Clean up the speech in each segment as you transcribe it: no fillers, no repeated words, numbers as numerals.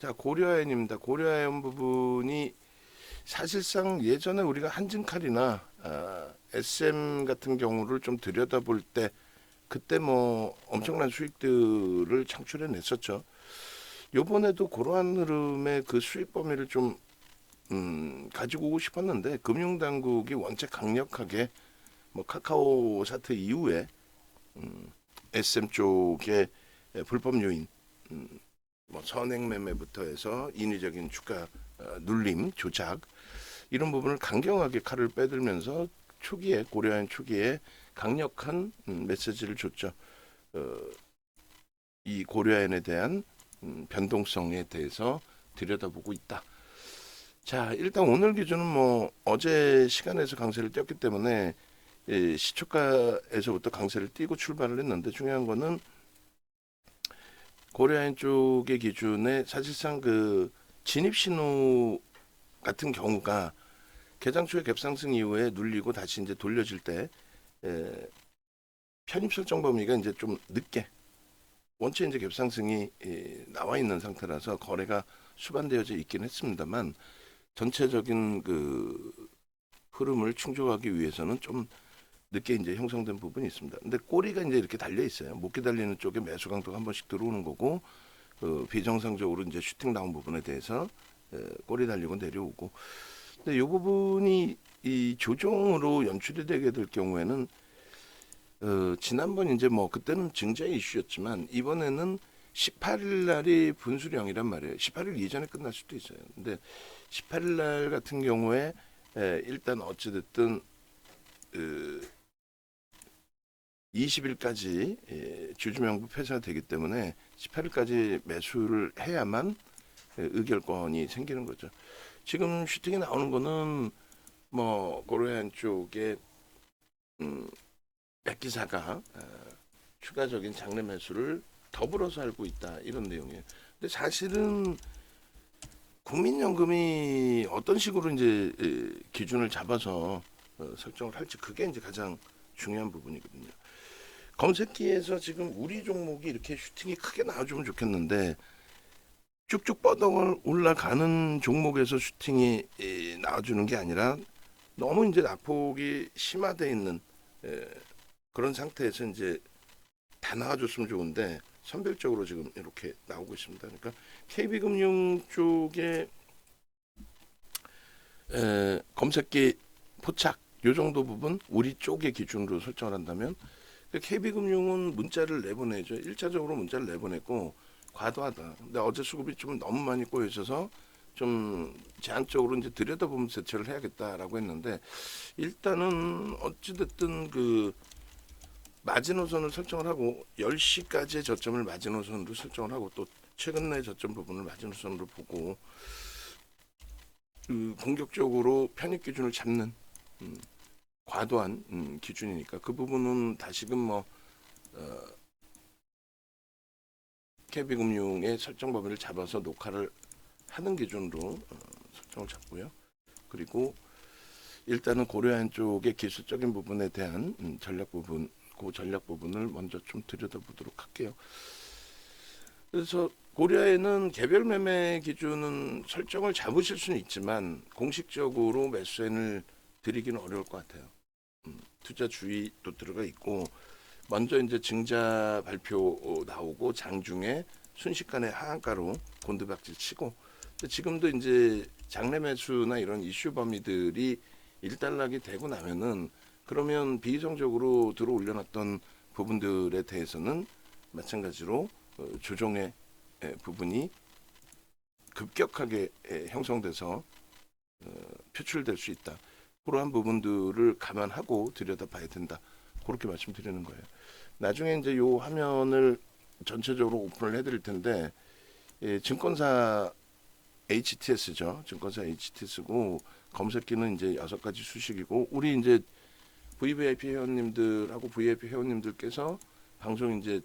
자, 고려아연입니다. 고려아연 부분이 사실상 예전에 우리가 한진칼이나 SM 같은 경우를 좀 들여다볼 때 그때 뭐 엄청난 수익들을 창출해 냈었죠. 요번에도 그러한 흐름의 그 수익 범위를 좀 가지고 오고 싶었는데 금융당국이 원체 강력하게 뭐 카카오 사태 이후에 SM 쪽에 불법 요인 뭐 선행 매매부터 해서 인위적인 주가 눌림, 조작 이런 부분을 강경하게 칼을 빼들면서 초기에 고려한 초기에 강력한 메시지를 줬죠. 어, 이 고려엔에 대한 변동성에 대해서 들여다보고 있다. 자, 일단 오늘 기준은 뭐 어제 시간에서 강세를 띄었기 때문에 시초가에서부터 강세를 띄고 출발을 했는데 중요한 거는 고려인 쪽의 기준에 사실상 그 진입 신호 같은 경우가 개장 초에 갭상승 이후에 눌리고 다시 이제 돌려질 때 편입 설정 범위가 이제 좀 늦게 원체 이제 갭상승이 나와 있는 상태라서 거래가 수반되어져 있긴 했습니다만 전체적인 그 흐름을 충족하기 위해서는 좀 늦게 이제 형성된 부분이 있습니다. 근데 꼬리가 이제 이렇게 달려 있어요. 못 기다리는 쪽에 매수 강도가 한 번씩 들어오는 거고 비정상적으로 이제 슈팅 나온 부분에 대해서 꼬리 달리고 내려오고. 근데 이 부분이 이 조정으로 연출이 되게 될 경우에는 지난번 이제 뭐 그때는 증자 이슈였지만 이번에는 18일 날이 분수령이란 말이에요. 18일 이전에 끝날 수도 있어요. 근데 18일 날 같은 경우에 일단 어찌됐든 20일까지 주주명부 폐쇄가 되기 때문에 18일까지 매수를 해야만 의결권이 생기는 거죠. 지금 슈팅이 나오는 거는 뭐 고려한 쪽에 백기사가 추가적인 장래 매수를 더불어서 알고 있다 이런 내용이에요. 근데 사실은 국민연금이 어떤 식으로 이제 기준을 잡아서 설정을 할지 그게 이제 가장 중요한 부분이거든요. 검색기에서 지금 우리 종목이 이렇게 슈팅이 크게 나와주면 좋겠는데 쭉쭉 뻗어 올라가는 종목에서 슈팅이 나와주는 게 아니라 너무 이제 낙폭이 심화되어 있는 그런 상태에서 이제 다 나와줬으면 좋은데 선별적으로 지금 이렇게 나오고 있습니다. 그러니까 KB금융 쪽에 검색기 포착 요 정도 부분 우리 쪽의 기준으로 설정을 한다면 KB금융은 문자를 내보내죠. 1차적으로 문자를 내보냈고 과도하다. 근데 어제 수급이 좀 너무 많이 꼬여 있어서 좀 제한적으로 이제 들여다보면서 대처를 해야겠다라고 했는데 일단은 어찌됐든 그 마지노선을 설정을 하고 10시까지의 저점을 마지노선으로 설정을 하고 또 최근 내 저점 부분을 마지노선으로 보고 그 공격적으로 편입 기준을 잡는 과도한 기준이니까 그 부분은 다시금 뭐 KB금융의 설정 범위를 잡아서 녹화를 하는 기준으로 설정을 잡고요. 그리고 일단은 고려한 쪽의 기술적인 부분에 대한 전략 부분, 그 전략 부분을 먼저 좀 들여다보도록 할게요. 그래서 고려에는 개별 매매 기준은 설정을 잡으실 수는 있지만 공식적으로 매수엔을 드리기는 어려울 것 같아요. 투자 주의도 들어가 있고 먼저 이제 증자 발표 나오고 장중에 순식간에 하한가로 곤두박질 치고 지금도 이제 장내 매수나 이런 이슈 범위들이 일단락이 되고 나면은 그러면 비이성적으로 들어 올려놨던 부분들에 대해서는 마찬가지로 조정의 부분이 급격하게 형성돼서 표출될 수 있다. 그러한 부분들을 감안하고 들여다봐야 된다. 그렇게 말씀드리는 거예요. 나중에 이제 요 화면을 전체적으로 오픈을 해드릴 텐데 증권사 HTS죠. 증권사 HTS고 검색기는 이제 6가지 수식이고 우리 이제 VVIP 회원님들하고 VIP 회원님들께서 방송 이제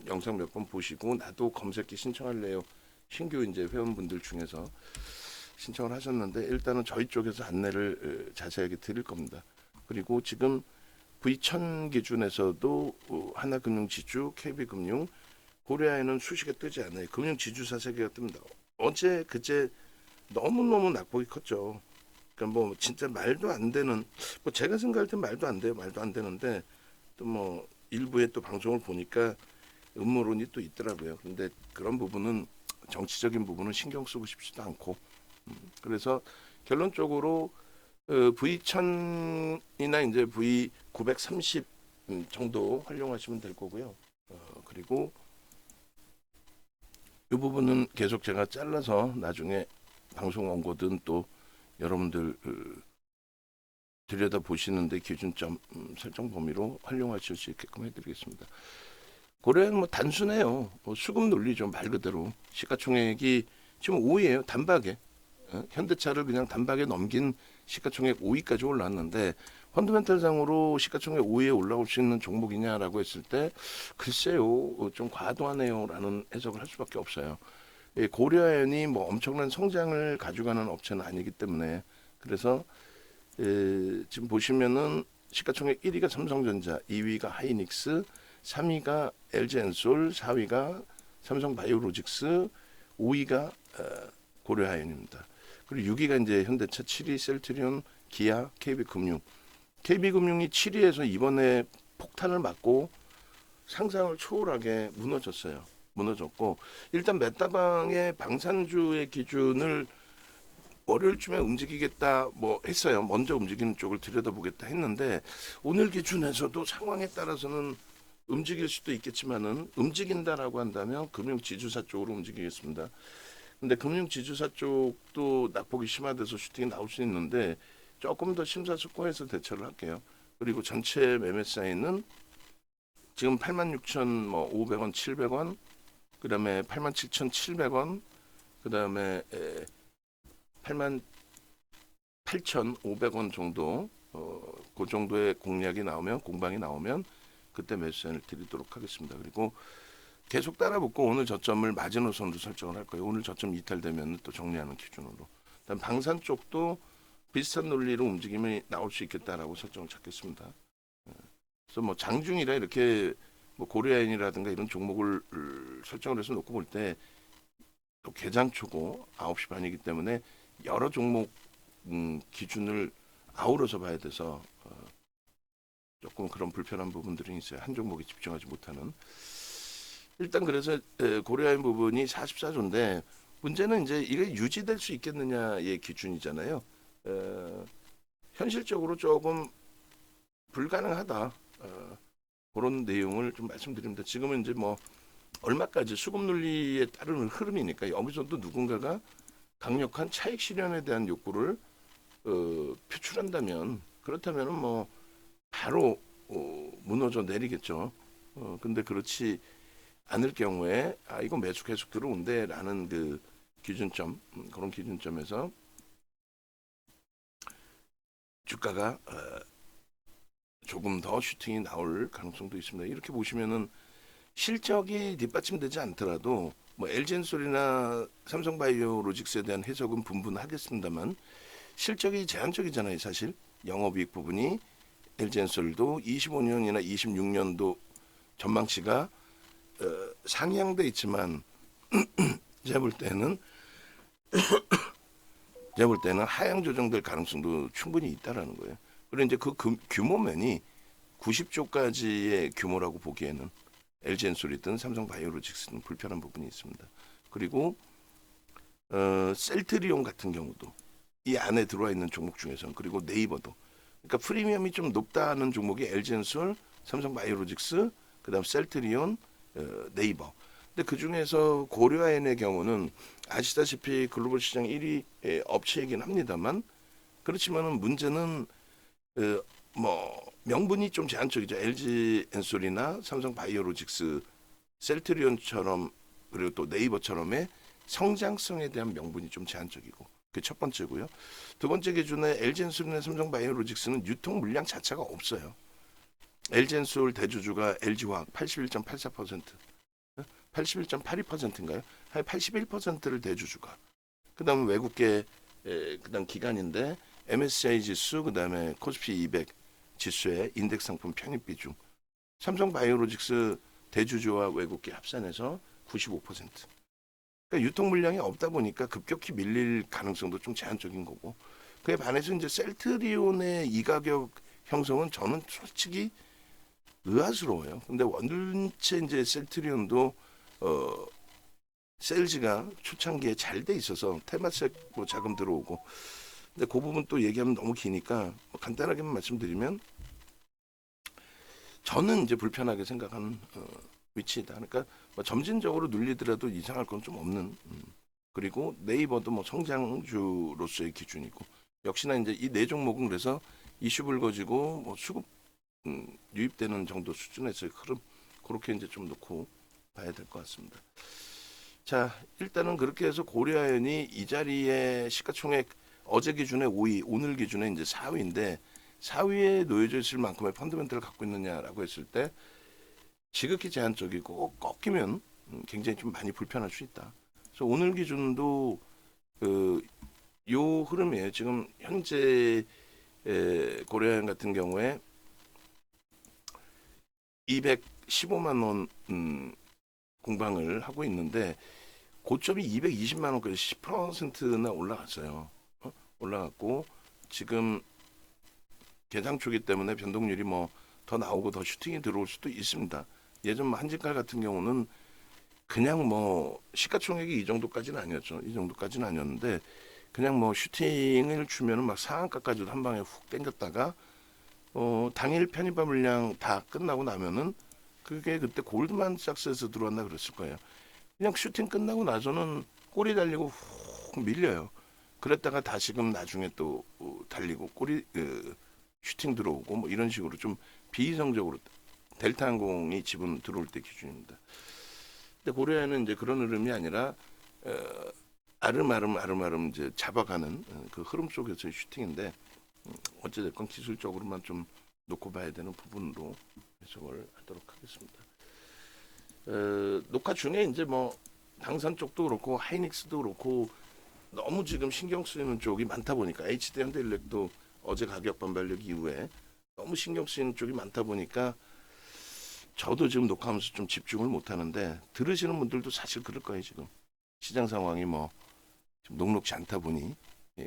영상 몇 번 보시고 나도 검색기 신청할래요. 신규 이제 회원분들 중에서 신청을 하셨는데 일단은 저희 쪽에서 안내를 자세하게 드릴 겁니다. 그리고 지금 V1000 기준에서도 하나금융지주, KB금융, 고려아에는 수식에 뜨지 않아요. 금융지주사 3개가 뜹니다. 어제 그제 너무너무 낙폭이 컸죠. 그러니까 뭐 진짜 말도 안 되는, 뭐 제가 생각할 땐 말도 안 돼요. 말도 안 되는데 또 뭐 일부의 또 방송을 보니까 음모론이 또 있더라고요. 근데 그런 부분은, 정치적인 부분은 신경 쓰고 싶지도 않고, 그래서 결론적으로 V1000이나 이제 V930 정도 활용하시면 될 거고요. 그리고 이 부분은 계속 제가 잘라서 나중에 방송 원고든 또 여러분들 들여다 보시는데 기준점 설정 범위로 활용하실 수 있게끔 해드리겠습니다. 고려는 뭐 단순해요. 뭐 수급 논리죠. 말 그대로 시가총액이 지금 5위예요. 단박에. 현대차를 그냥 단박에 넘긴 시가총액 5위까지 올랐는데, 펀더멘털상으로 시가총액 5위에 올라올 수 있는 종목이냐라고 했을 때 글쎄요, 좀 과도하네요라는 해석을 할 수밖에 없어요. 고려아연이 뭐 엄청난 성장을 가져가는 업체는 아니기 때문에, 그래서 지금 보시면은 시가총액 1위가 삼성전자, 2위가 하이닉스, 3위가 LG엔솔, 4위가 삼성바이오로직스, 5위가 고려하연입니다. 그리고 6위가 이제 현대차, 7위 셀트리온, 기아, KB금융. KB금융이 7위에서 이번에 폭탄을 맞고 상상을 초월하게 무너졌어요. 무너졌고, 일단 메타방의 방산주의 기준을 월요일쯤에 움직이겠다 뭐 했어요. 먼저 움직이는 쪽을 들여다보겠다 했는데, 오늘 기준에서도 상황에 따라서는 움직일 수도 있겠지만은, 움직인다라고 한다면 금융지주사 쪽으로 움직이겠습니다. 근데 금융지주사 쪽도 낙폭이 심화돼서 슈팅이 나올 수 있는데 조금 더 심사숙고해서 대처를 할게요. 그리고 전체 매매 사이는 지금 86,500원, 700원, 그 다음에 87,700원, 그 다음에 88,500원 정도, 그 정도의 공략이 나오면, 공방이 나오면 그때 매수세를 드리도록 하겠습니다. 그리고 계속 따라붙고 오늘 저점을 마지노선으로 설정을 할 거예요. 오늘 저점 이탈되면 또 정리하는 기준으로. 일단 방산 쪽도 비슷한 논리로 움직임이 나올 수 있겠다라고 설정을 찾겠습니다. 그래서 뭐 장중이라 이렇게 뭐 고려아연이라든가 이런 종목을 설정을 해서 놓고 볼 때 또 개장 초고 9시 반이기 때문에 여러 종목 기준을 아우러서 봐야 돼서 조금 그런 불편한 부분들이 있어요. 한 종목에 집중하지 못하는. 일단 그래서 고려아연 부분이 44조인데, 문제는 이제 이게 유지될 수 있겠느냐의 기준이잖아요. 현실적으로 조금 불가능하다. 그런 내용을 좀 말씀드립니다. 지금은 이제 뭐 얼마까지 수급 논리에 따르는 흐름이니까 여기서도 누군가가 강력한 차익 실현에 대한 욕구를 표출한다면, 그렇다면은 뭐 바로 무너져 내리겠죠. 근데 그렇지 않을 경우에 이거 매수 계속 들어온대라는 그 기준점, 그런 기준점에서 주가가 조금 더 슈팅이 나올 가능성도 있습니다. 이렇게 보시면은 실적이 뒷받침되지 않더라도 뭐 LG엔솔이나 삼성바이오로직스에 대한 해석은 분분하겠습니다만, 실적이 제한적이잖아요. 사실 영업이익 부분이 LG엔솔도 25년이나 26년도 전망치가 상향돼 있지만 제가 볼 때는 하향 조정될 가능성도 충분히 있다라는 거예요. 그리고 이제 그 규모면이 90조까지의 규모라고 보기에는 LG엔솔이든 삼성바이오로직스는 불편한 부분이 있습니다. 그리고 셀트리온 같은 경우도 이 안에 들어와 있는 종목 중에서는, 그리고 네이버도, 그러니까 프리미엄이 좀 높다는 종목이 LG엔솔, 삼성바이오로직스, 그다음 셀트리온, 네이버. 근데 그 중에서 고려아연의 경우는 아시다시피 글로벌 시장 1위 업체이긴 합니다만, 그렇지만은 문제는 뭐 명분이 좀 제한적이죠. LG엔솔이나 삼성바이오로직스, 셀트리온처럼, 그리고 또 네이버처럼의 성장성에 대한 명분이 좀 제한적이고, 그게 첫 번째고요. 두 번째 기준에 LG엔솔이나 삼성바이오로직스는 유통 물량 자체가 없어요. LG엔솔 대주주가 LG화학 81.84%, 81.82%인가요? 한 81%를 대주주가. 그다음 외국계 그다음 기관인데 MSCI 지수, 그다음에 코스피 200 지수의 인덱스 상품 편입 비중. 삼성바이오로직스 대주주와 외국계 합산해서 95%. 그러니까 유통 물량이 없다 보니까 급격히 밀릴 가능성도 좀 제한적인 거고. 그에 반해서 이제 셀트리온의 이 가격 형성은 저는 솔직히 의아스러워요. 근데 원체 이제 셀트리온도 세일즈가 초창기에 잘 돼 있어서 테마색으로 자금 들어오고. 근데 그 부분 또 얘기하면 너무 기니까 뭐 간단하게만 말씀드리면 저는 이제 불편하게 생각하는 위치이다. 그러니까 뭐 점진적으로 눌리더라도 이상할 건 좀 없는. 그리고 네이버도 뭐 성장주로서의 기준이고 역시나 이제 이 네 종목은 그래서 이슈 불거지고 뭐 수급 유입되는 정도 수준에서의 흐름 그렇게 이제 좀 놓고 봐야 될 것 같습니다. 자 일단은 그렇게 해서 고려아연이 이 자리에 시가총액 어제 기준에 5위, 오늘 기준에 이제 4위인데 4위에 놓여져 있을 만큼의 펀더멘트를 갖고 있느냐라고 했을 때 지극히 제한적이고 꺾이면 굉장히 좀 많이 불편할 수 있다. 그래서 오늘 기준도 요 흐름이에요. 지금 현재 고려아연 같은 경우에 215만 원 공방을 하고 있는데 고점이 220만 원까지 10%나 올라갔어요. 올라갔고 지금 개장 초기 때문에 변동률이 뭐 더 나오고 더 슈팅이 들어올 수도 있습니다. 예전 한진칼 같은 경우는 그냥 뭐 시가총액이 이 정도까지는 아니었죠. 이 정도까지는 아니었는데 그냥 뭐 슈팅을 주면은 막 상한가까지도 한 방에 훅 땡겼다가 당일 편입화 물량 다 끝나고 나면은 그게 그때 골드만삭스에서 들어왔나 그랬을 거예요. 그냥 슈팅 끝나고 나서는 꼬리 달리고 훅 밀려요. 그랬다가 다시금 나중에 또 달리고 꼬리 슈팅 들어오고 뭐 이런 식으로 좀 비이성적으로 델타항공이 지분 들어올 때 기준입니다. 근데 고려에는 이제 그런 흐름이 아니라 아름아름 이제 잡아가는 그 흐름 속에서의 슈팅인데 어찌됐건 기술적으로만 좀 놓고 봐야 되는 부분으로 해석을 하도록 하겠습니다. 녹화 중에 이제 뭐 당산 쪽도 그렇고 하이닉스도 그렇고 너무 지금 신경 쓰이는 쪽이 많다 보니까 HD 현대일렉도 어제 가격 반발력 이후에 너무 신경 쓰이는 쪽이 많다 보니까 저도 지금 녹화하면서 좀 집중을 못 하는데 들으시는 분들도 사실 그럴 거예요. 지금 시장 상황이 뭐 좀 녹록지 않다 보니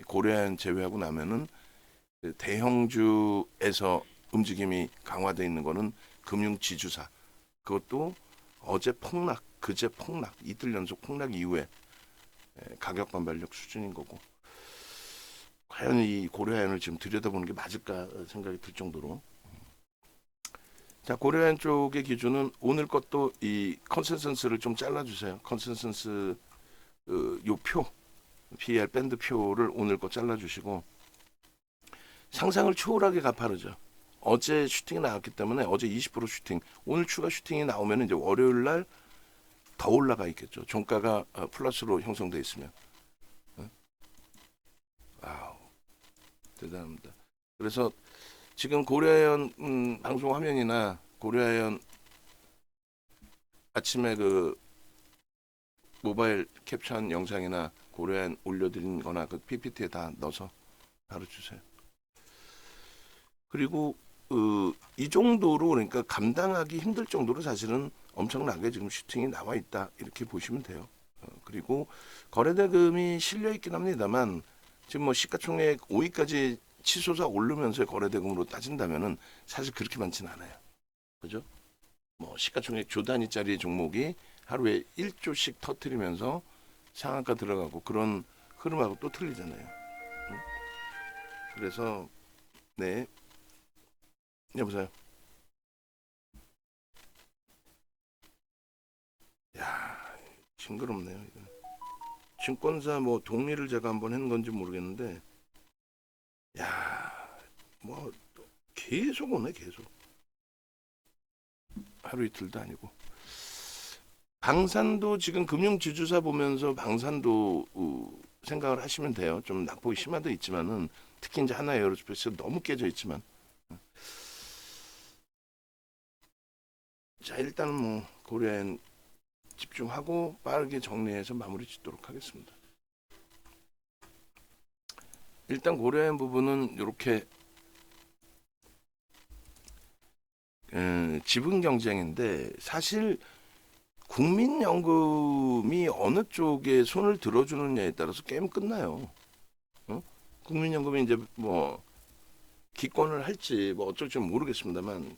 고려아연 제외하고 나면은 대형주에서 움직임이 강화되어 있는 거는 금융지주사 그것도 어제 폭락, 그제 폭락, 이틀 연속 폭락 이후에 가격 반발력 수준인 거고 과연 이 고려아연을 지금 들여다보는 게 맞을까 생각이 들 정도로 자 고려아연 쪽의 기준은 오늘 것도 이 컨센서스를 좀 잘라주세요. 컨센서스 요 표, PER 밴드 표를 오늘 거 잘라주시고 상상을 초월하게 가파르죠. 어제 슈팅이 나왔기 때문에 어제 20% 슈팅, 오늘 추가 슈팅이 나오면 이제 월요일 날 더 올라가 있겠죠. 종가가 플러스로 형성돼 있으면. 아우 대단합니다. 그래서 지금 고려아연 방송 화면이나 고려아연 아침에 그 모바일 캡처한 영상이나 고려아연 올려드린 거나 그 PPT에 다 넣어서 바로 주세요. 그리고 이 정도로 그러니까 감당하기 힘들 정도로 사실은 엄청나게 지금 슈팅이 나와 있다 이렇게 보시면 돼요. 그리고 거래대금이 실려 있긴 합니다만 지금 뭐 시가총액 5위까지 치솟아 오르면서 거래대금으로 따진다면은 사실 그렇게 많지는 않아요. 그죠? 뭐 시가총액 조 단위짜리 종목이 하루에 1조씩 터트리면서 상한가 들어가고 그런 흐름하고 또 틀리잖아요. 그래서 네. 여보세요. 야, 징그럽네요. 이거. 증권사 뭐 동리를 제가 한번 했는 건지 모르겠는데, 야, 뭐 계속 오네 계속. 하루 이틀도 아니고. 방산도 지금 금융지주사 보면서 방산도 생각을 하시면 돼요. 좀 낙폭이 심화돼 있지만은 특히 이제 하나 에어로스페이스 너무 깨져 있지만. 자 일단은 뭐 고려엔 집중하고 빠르게 정리해서 마무리 짓도록 하겠습니다. 일단 고려엔 부분은 이렇게 지분 경쟁인데 사실 국민연금이 어느 쪽에 손을 들어주느냐에 따라서 게임 끝나요. 어? 국민연금이 이제 뭐 기권을 할지 뭐 어쩔지 모르겠습니다만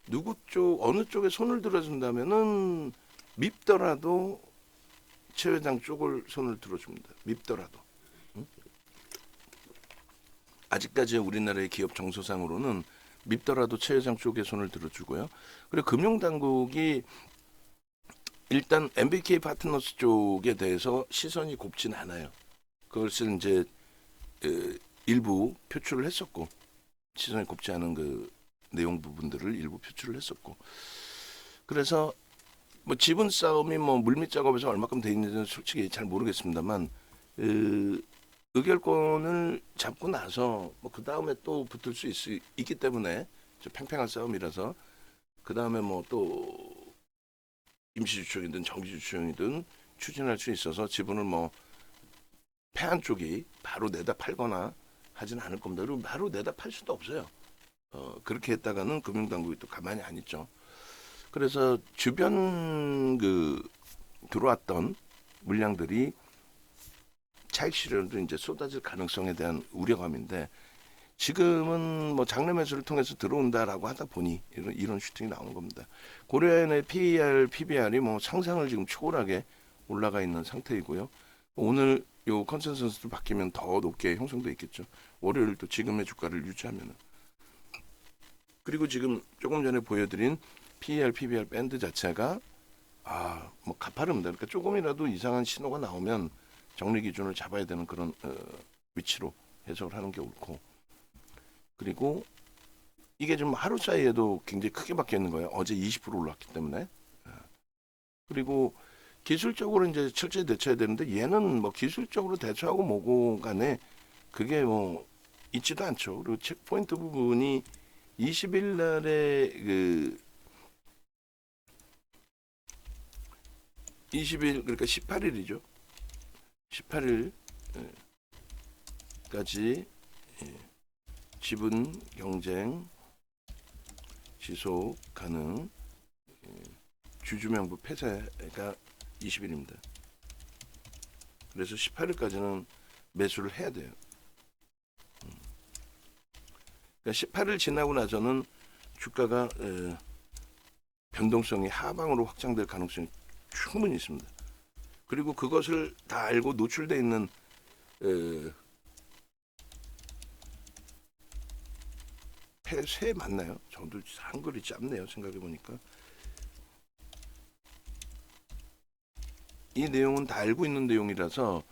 누구 쪽 어느 쪽에 손을 들어준다면은 밉더라도 최 회장 쪽을 손을 들어줍니다. 밉더라도. 응? 아직까지 우리나라의 기업 정서상으로는 밉더라도 최 회장 쪽에 손을 들어주고요. 그리고 금융당국이 일단 MBK 파트너스 쪽에 대해서 시선이 곱진 않아요. 그것을 이제 일부 표출을 했었고 시선이 곱지 않은 그 내용 부분들을 일부 표출을 했었고 그래서 뭐 지분 싸움이 뭐 물밑 작업에서 얼마큼 돼 있는지는 솔직히 잘 모르겠습니다만 의결권을 잡고 나서 뭐 그 다음에 또 붙을 수 있기 때문에 팽팽한 싸움이라서 그 다음에 뭐 또 임시주총이든 정기주총이든 추진할 수 있어서 지분을 뭐 패한 쪽이 바로 내다 팔거나 하진 않을 겁니다. 그리고 바로 내다 팔 수도 없어요. 그렇게 했다가는 금융당국이 또 가만히 안 있죠. 그래서 주변 들어왔던 물량들이 차익 실현도 이제 쏟아질 가능성에 대한 우려감인데 지금은 뭐 장래 매수를 통해서 들어온다라고 하다 보니 이런 슈팅이 나오는 겁니다. 고려엔의 PER, PBR이 뭐 상상을 지금 초월하게 올라가 있는 상태이고요. 오늘 요 컨센서스도 바뀌면 더 높게 형성돼 있겠죠. 월요일도 지금의 주가를 유지하면은. 그리고 지금 조금 전에 보여드린 PER, PBR 밴드 자체가 뭐 가파릅니다. 그러니까 조금이라도 이상한 신호가 나오면 정리 기준을 잡아야 되는 그런 위치로 해석을 하는 게 옳고. 그리고 이게 좀 하루 사이에도 굉장히 크게 바뀌어 있는 거예요. 어제 20% 올랐기 때문에. 그리고 기술적으로 이제 철저히 대처해야 되는데 얘는 뭐 기술적으로 대처하고 뭐고 간에 그게 뭐 있지도 않죠. 그리고 체크포인트 부분이 20일 날에 20일 그러니까 18일이죠. 18일까지 지분 경쟁 지속 가능 주주명부 폐쇄가 20일입니다. 그래서 18일까지는 매수를 해야 돼요. 그러니까 18일 지나고 나서는 주가가 변동성이 하방으로 확장될 가능성이 충분히 있습니다. 그리고 그것을 다 알고 노출되어 있는 폐쇄 맞나요? 저도 한글이 짧네요. 생각해 보니까 이 내용은 다 알고 있는 내용이라서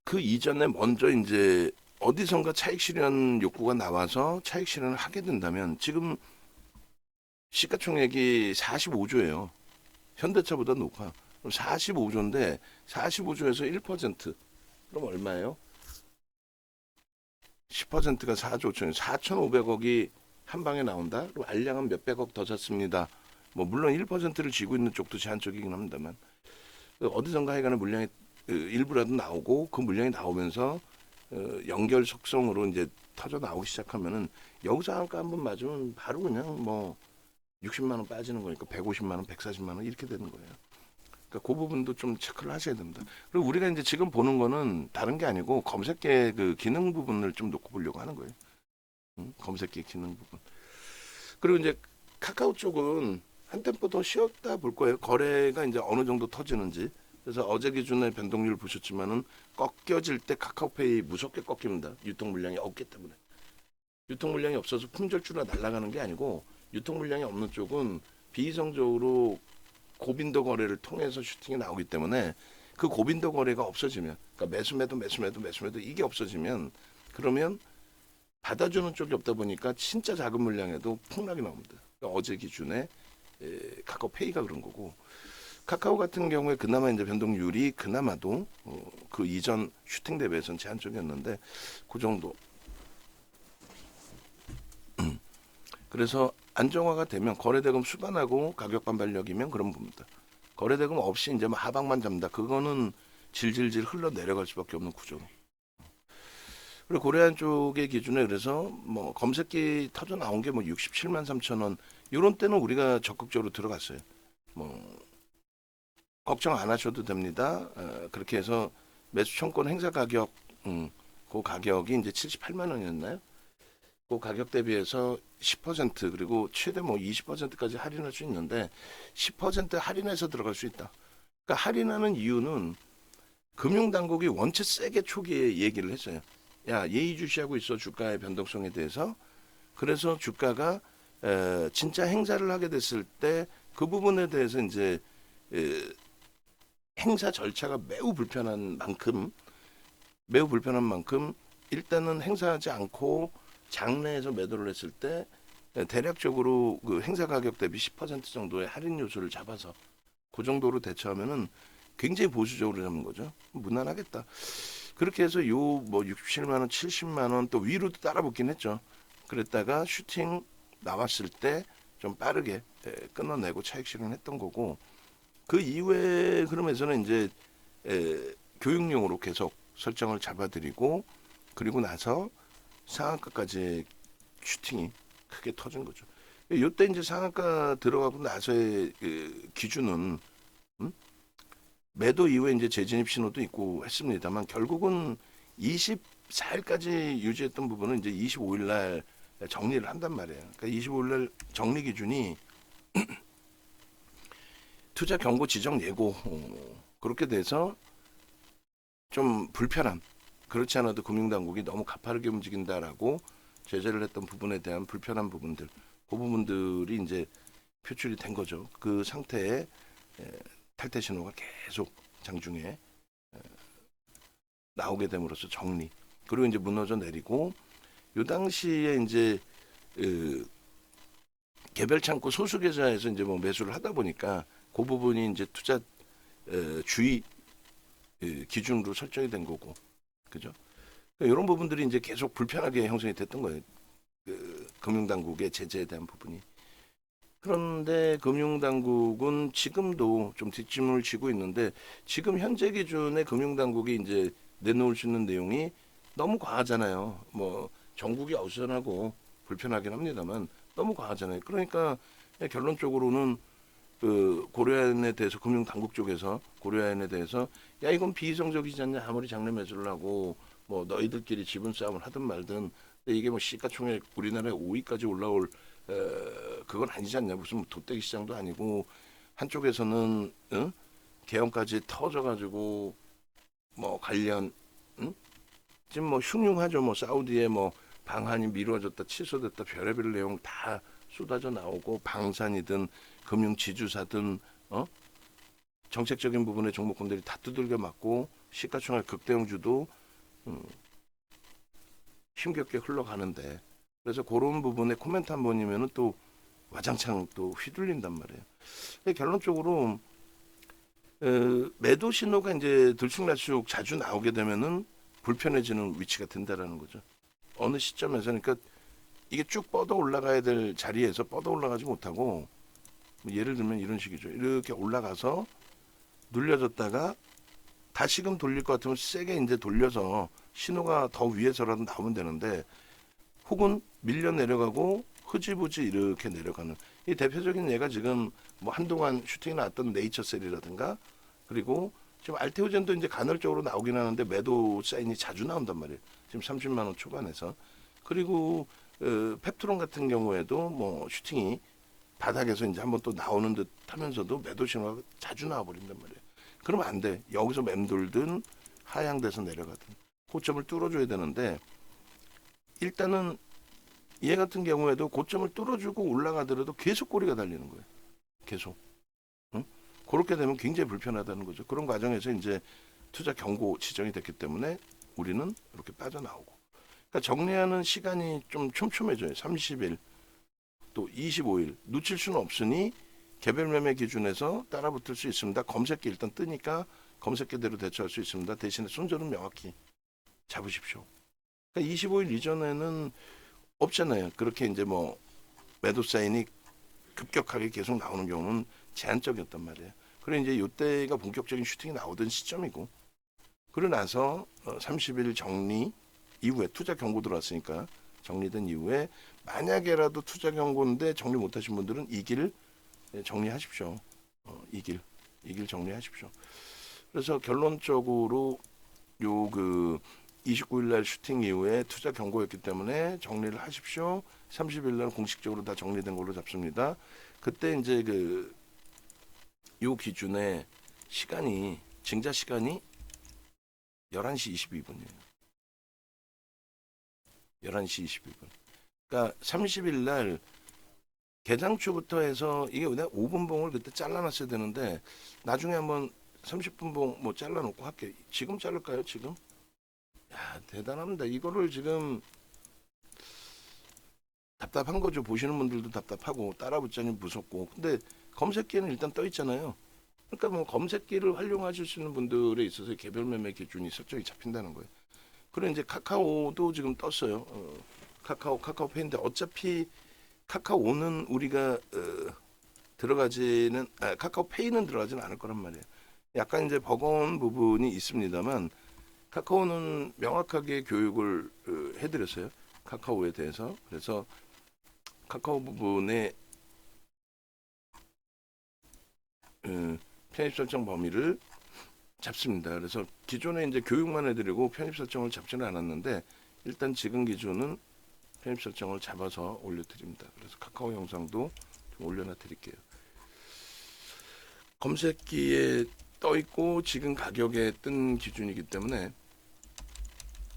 그 이전에 먼저 이제 어디선가 차익 실현 욕구가 나와서 차익 실현을 하게 된다면 지금 시가총액이 45조예요. 현대차보다 높아. 45조인데 45조에서 1% 그럼 얼마예요? 10%가 4조 5천 4,500억이 한 방에 나온다. 그리고 알량은 몇백억 더 샀습니다. 뭐 물론 1%를 쥐고 있는 쪽도 제한적이긴 합니다만 어디선가 하여간에 물량이 일부라도 나오고 그 물량이 나오면서 연결 속성으로 이제 터져 나오기 시작하면은 여기서 한가 한번 맞으면 바로 그냥 뭐 60만 원 빠지는 거니까 150만 원, 140만 원 이렇게 되는 거예요. 그러니까 그 부분도 좀 체크를 하셔야 됩니다. 그리고 우리가 이제 지금 보는 거는 다른 게 아니고 검색계 그 기능 부분을 좀 놓고 보려고 하는 거예요. 검색계 기능 부분. 그리고 이제 카카오 쪽은 한 템포 더 쉬었다 볼 거예요. 거래가 이제 어느 정도 터지는지. 그래서 어제 기준의 변동률 보셨지만은 꺾여질 때 카카오페이 무섭게 꺾입니다. 유통 물량이 없기 때문에. 유통 물량이 없어서 품절주가 날아가는 게 아니고 유통 물량이 없는 쪽은 비이성적으로 고빈도 거래를 통해서 슈팅이 나오기 때문에 그 고빈도 거래가 없어지면 그러니까 매수매도 이게 없어지면 그러면 받아주는 쪽이 없다 보니까 진짜 작은 물량에도 폭락이 나옵니다. 그러니까 어제 기준에 카카오페이가 그런 거고 카카오 같은 경우에 그나마 이제 변동률이 그나마도 그 이전 슈팅 대비해서는 제한적이었는데 그 정도. 그래서 안정화가 되면 거래대금 수반하고 가격 반발력이면 그런 겁니다. 거래대금 없이 이제 뭐 하방만 잡는다. 그거는 질질질 흘러 내려갈 수밖에 없는 구조. 그리고 고려안 쪽의 기준에 그래서 뭐 검색기 터져 나온 게 뭐 67만 3천 원 이런 때는 우리가 적극적으로 들어갔어요. 뭐 걱정 안 하셔도 됩니다. 그렇게 해서 매수 청권 행사 가격 그 가격이 이제 78만 원이었나요? 그 가격 대비해서 10% 그리고 최대 뭐 20%까지 할인할 수 있는데 10% 할인해서 들어갈 수 있다. 그러니까 할인하는 이유는 금융당국이 원체 세게 초기에 얘기를 했어요. 야, 예의주시하고 있어 주가의 변동성에 대해서. 그래서 주가가 진짜 행사를 하게 됐을 때 그 부분에 대해서 이제 에, 행사 절차가 매우 불편한 만큼 일단은 행사하지 않고 장내에서 매도를 했을 때 대략적으로 그 행사 가격 대비 10% 정도의 할인 요소를 잡아서 그 정도로 대처하면은 굉장히 보수적으로 잡는 거죠. 무난하겠다. 그렇게 해서 요 뭐 67만 원, 70만 원 또 위로도 따라붙긴 했죠. 그랬다가 슈팅 나왔을 때 좀 빠르게 끊어내고 차익 실현했던 거고 그 이후에 그러면서는 이제 교육용으로 계속 설정을 잡아드리고 그리고 나서 상한가까지 슈팅이 크게 터진 거죠. 이때 이제 상한가 들어가고 나서의 그 기준은 매도 이후에 이제 재진입 신호도 있고 했습니다만 결국은 24일까지 유지했던 부분은 이제 25일 날 정리를 한단 말이에요. 그러니까 25일 날 정리 기준이 투자 경고 지정 예고 그렇게 돼서 좀 불편한 그렇지 않아도 금융당국이 너무 가파르게 움직인다라고 제재를 했던 부분에 대한 불편한 부분들 그 부분들이 이제 표출이 된 거죠. 그 상태에 탈퇴 신호가 계속 장중에 나오게 됨으로써 정리 그리고 이제 무너져 내리고 요 당시에 이제 개별 창구 소수 계좌에서 이제 뭐 매수를 하다 보니까 그 부분이 이제 투자 주의 기준으로 설정이 된 거고 그죠? 그러니까 이런 부분들이 이제 계속 불편하게 형성이 됐던 거예요. 그 금융당국의 제재에 대한 부분이. 그런데 금융당국은 지금도 좀 뒷짐을 지고 있는데 지금 현재 기준에 금융당국이 이제 내놓을 수 있는 내용이 너무 과하잖아요. 뭐 정국이 어수선하고 불편하긴 합니다만 너무 과하잖아요. 그러니까 결론적으로는 그 고려아연에 대해서 금융당국 쪽에서 고려아연에 대해서 야 이건 비이성적이지 않냐 아무리 장래 매수를 하고 뭐 너희들끼리 지분 싸움을 하든 말든 근데 이게 뭐 시가총액 우리나라에 5위까지 올라올 그건 아니지 않냐 무슨 돗대기 시장도 아니고 한쪽에서는 계엄까지 터져가지고 뭐 관련 지금 뭐 흉흉하죠 뭐 사우디에 뭐 방한이 미뤄졌다 취소됐다 별의별 내용 다 쏟아져 나오고 방산이든 금융 지주사든 정책적인 부분의 종목군들이 다 두들겨 맞고 시가총액 극대형주도 힘겹게 흘러가는데 그래서 그런 부분에 코멘트 한 번이면은 또 와장창 또 휘둘린단 말이에요. 결론적으로 매도 신호가 이제 들쑥날쑥 자주 나오게 되면은 불편해지는 위치가 된다라는 거죠. 어느 시점에서 그러니까 이게 쭉 뻗어 올라가야 될 자리에서 뻗어 올라가지 못하고 뭐 예를 들면 이런 식이죠. 이렇게 올라가서 눌려졌다가 다시금 돌릴 것 같으면 세게 이제 돌려서 신호가 더 위에서라도 나오면 되는데 혹은 밀려 내려가고 흐지부지 이렇게 내려가는 이 대표적인 예가 지금 뭐 한동안 슈팅이 나왔던 네이처셀이라든가 그리고 지금 알테오젠도 이제 간헐적으로 나오긴 하는데 매도 사인이 자주 나온단 말이에요. 지금 30만 원 초반에서 그리고 펩트론 같은 경우에도 뭐 슈팅이 바닥에서 이제 한번 또 나오는 듯 하면서도 매도 신호가 자주 나와버린단 말이에요. 그러면 안 돼. 여기서 맴돌든 하향돼서 내려가든 고점을 뚫어줘야 되는데 일단은 얘 같은 경우에도 고점을 뚫어주고 올라가더라도 계속 꼬리가 달리는 거예요. 계속. 응? 그렇게 되면 굉장히 불편하다는 거죠. 그런 과정에서 이제 투자 경고 지정이 됐기 때문에 우리는 이렇게 빠져나오고. 그러니까 정리하는 시간이 좀 촘촘해져요. 30일 또 25일 놓칠 수는 없으니 개별 매매 기준에서 따라붙을 수 있습니다. 검색기 일단 뜨니까 검색기대로 대처할 수 있습니다. 대신에 순서는 명확히 잡으십시오. 그러니까 25일 이전에는 없잖아요. 그렇게 이제 뭐 매도 사인이 급격하게 계속 나오는 경우는 제한적이었단 말이에요. 그래 이제 이때가 본격적인 슈팅이 나오던 시점이고 그러고 나서 30일 정리 이후에 투자 경고 들어왔으니까 정리된 이후에 만약에라도 투자 경고인데 정리 못하신 분들은 이 길 정리하십시오. 이 길 정리하십시오. 그래서 결론적으로 요 그 29일 날 슈팅 이후에 투자 경고였기 때문에 정리를 하십시오. 30일 날 공식적으로 다 정리된 걸로 잡습니다. 그때 이제 그 요 기준의 시간이 증자 시간이 11시 22분이에요. 11시 22분. 그러니까 30일 날 개장초부터 해서 이게 내가 5분 봉을 그때 잘라놨어야 되는데 나중에 한번 30분 봉 뭐 잘라놓고 할게. 지금 자를까요? 지금? 야, 대단합니다. 이거를 지금 답답한 거죠. 보시는 분들도 답답하고 따라 붙자니 무섭고. 근데 검색기에는 일단 떠 있잖아요. 그러니까 뭐 검색기를 활용하실 수 있는 분들에 있어서 개별 매매 기준이 설정이 잡힌다는 거예요. 그리고 이제 카카오도 지금 떴어요. 카카오페이인데 어차피 카카오는 우리가 들어가지는 카카오페이는 들어가지는 않을 거란 말이에요. 약간 이제 버거운 부분이 있습니다만 카카오는 명확하게 교육을 해드렸어요. 카카오에 대해서. 그래서 카카오 부분에 편입 설정 범위를 잡습니다. 그래서 기존에 이제 교육만 해드리고 편입 설정을 잡지는 않았는데 일단 지금 기준은 편입 설정을 잡아서 올려드립니다. 그래서 카카오 영상도 좀 올려놔 드릴게요. 검색기에 떠 있고 지금 가격에 뜬 기준이기 때문에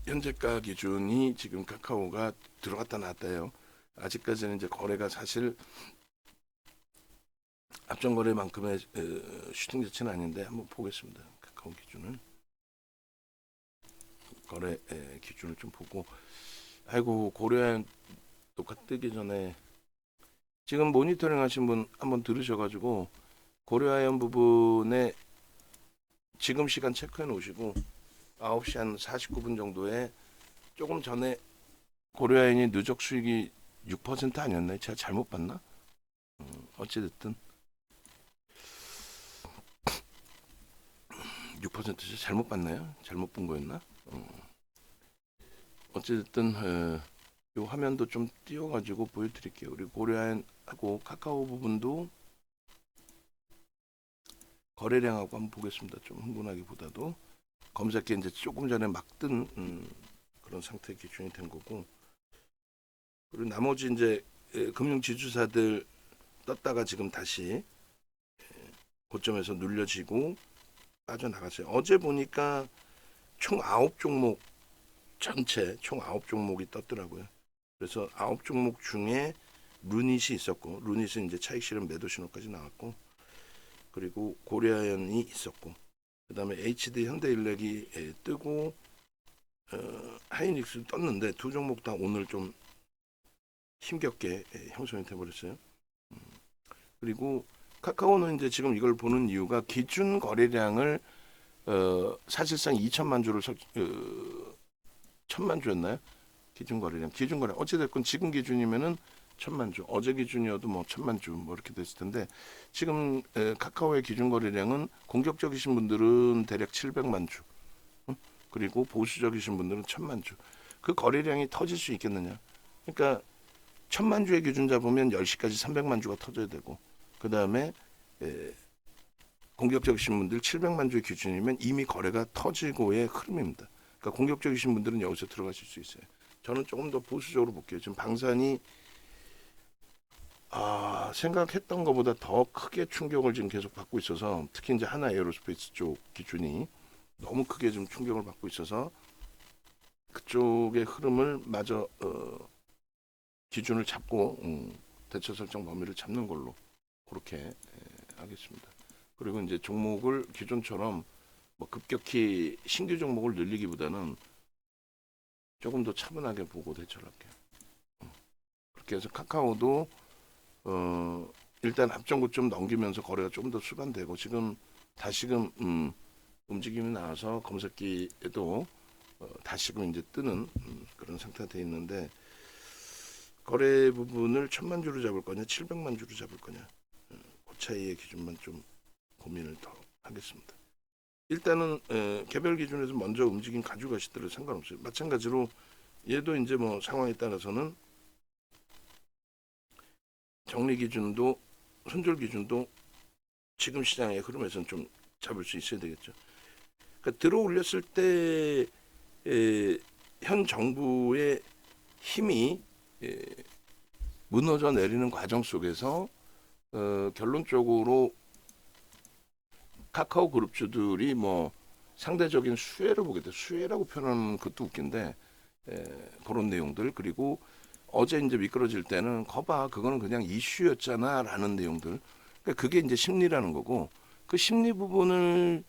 현재가 기준이 지금 카카오가 들어갔다 나왔다 해요. 아직까지는 이제 거래가 사실 앞전 거래만큼의 슈팅 자체는 아닌데 한번 보겠습니다. 카카오 기준을 거래 기준을 좀 보고 아이고 고려한 녹화 뜨기 전에 지금 모니터링 하신 분 한번 들으셔가지고 고려하연 부분에 지금 시간 체크해 놓으시고 9시 한 49분 정도에 조금 전에 고려하연이 누적 수익이 6% 아니었나요? 제가 잘못 봤나? 어찌됐든 6% 잘못 봤나요? 잘못 본 거였나? 어찌됐든 요 화면도 좀 띄워가지고 보여드릴게요. 우리 고려하고 카카오 부분도 거래량하고 한번 보겠습니다. 좀 흥분하기보다도 검색기 이제 조금 전에 막 뜬 그런 상태 기준이 된 거고 그리고 나머지 이제 금융 지주사들 떴다가 지금 다시 고점에서 눌려지고 빠져나갔어요. 어제 보니까 총 9종목 전체 총 9종목이 떴더라고요. 그래서 9종목 중에 루닛이 있었고 루닛은 이제 차익 실현 매도 신호까지 나왔고 그리고 고려아연이 있었고 그다음에 HD 현대일렉이 뜨고 하이닉스 떴는데 두 종목 다 오늘 좀 힘겹게 형성이 돼버렸어요. 그리고 카카오는 이제 지금 이걸 보는 이유가 기준 거래량을 사실상 2천만 주를 1천만 주였나요? 기준 거래량, 기준 거래 어찌됐건 지금 기준이면은 1천만 주, 어제 기준이어도 뭐 1천만 주 뭐 이렇게 됐을 텐데 지금 카카오의 기준 거래량은 공격적이신 분들은 대략 700만 주, 그리고 보수적이신 분들은 1천만 주. 그 거래량이 터질 수 있겠느냐? 그러니까 1천만 주의 기준 잡으면 10시까지 300만 주가 터져야 되고 그 다음에 공격적이신 분들 700만 주의 기준이면 이미 거래가 터지고의 흐름입니다. 그러니까 공격적이신 분들은 여기서 들어가실 수 있어요. 저는 조금 더 보수적으로 볼게요. 지금 방산이 생각했던 것보다 더 크게 충격을 지금 계속 받고 있어서 특히 이제 하나 에어로스페이스 쪽 기준이 너무 크게 좀 충격을 받고 있어서 그쪽의 흐름을 마저 기준을 잡고 대처 설정 범위를 잡는 걸로 그렇게 하겠습니다. 그리고 이제 종목을 기존처럼 뭐 급격히 신규 종목을 늘리기보다는 조금 더 차분하게 보고 대처를 할게요. 그렇게 해서 카카오도 일단 합정고 좀 넘기면서 거래가 좀 더 수반되고 지금 다시금 움직임이 나와서 검색기에도 다시금 이제 뜨는 그런 상태가 돼 있는데 거래 부분을 1천만 주로 잡을 거냐 700만 주로 잡을 거냐 그 차이의 기준만 좀 고민을 더 하겠습니다. 일단은 개별 기준에서 먼저 움직임 가져가시더라도 상관없어요. 마찬가지로 얘도 이제 뭐 상황에 따라서는 정리 기준도 손절 기준도 지금 시장의 흐름에서는 좀 잡을 수 있어야 되겠죠. 그러니까 들어 올렸을 때 현 정부의 힘이 무너져 내리는 과정 속에서 결론적으로 카카오 그룹주들이 뭐 상대적인 수혜를 보게 돼. 수혜라고 표현하는 것도 웃긴데 그런 내용들. 그리고 어제 이제 미끄러질 때는 거봐 그거는 그냥 이슈였잖아라는 내용들. 그러니까 그게 이제 심리라는 거고 그 심리 부분을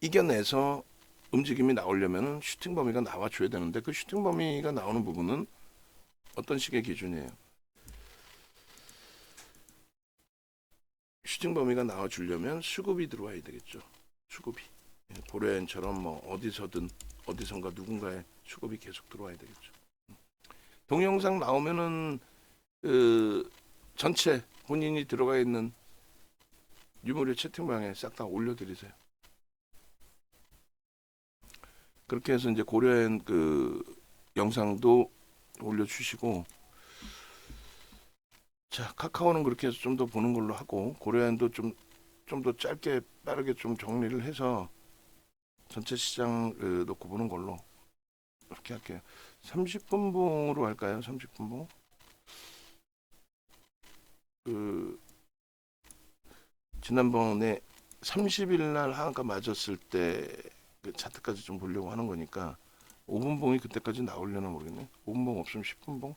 이겨내서 움직임이 나오려면은 슈팅 범위가 나와줘야 되는데 그 슈팅 범위가 나오는 부분은 어떤 식의 기준이에요? 슈팅 범위가 나와주려면 수급이 들어와야 되겠죠. 수급이. 고려엔처럼 뭐 어디선가 누군가의 수급이 계속 들어와야 되겠죠. 동영상 나오면은 전체 본인이 들어가 있는 유무료 채팅방에 싹 다 올려드리세요. 그렇게 해서 이제 고려엔 그 영상도 올려주시고, 자 카카오는 그렇게 해서 좀 더 보는 걸로 하고 고려엔도 좀 더 짧게 빠르게 좀 정리를 해서 전체 시장 놓고 보는 걸로 이렇게 할게요. 30분봉으로 할까요? 30분봉. 그 지난번에 30일 날 하한가 맞았을 때 그 차트까지 좀 보려고 하는 거니까 5분봉이 그때까지 나오려나 모르겠네. 5분봉 없으면 10분봉.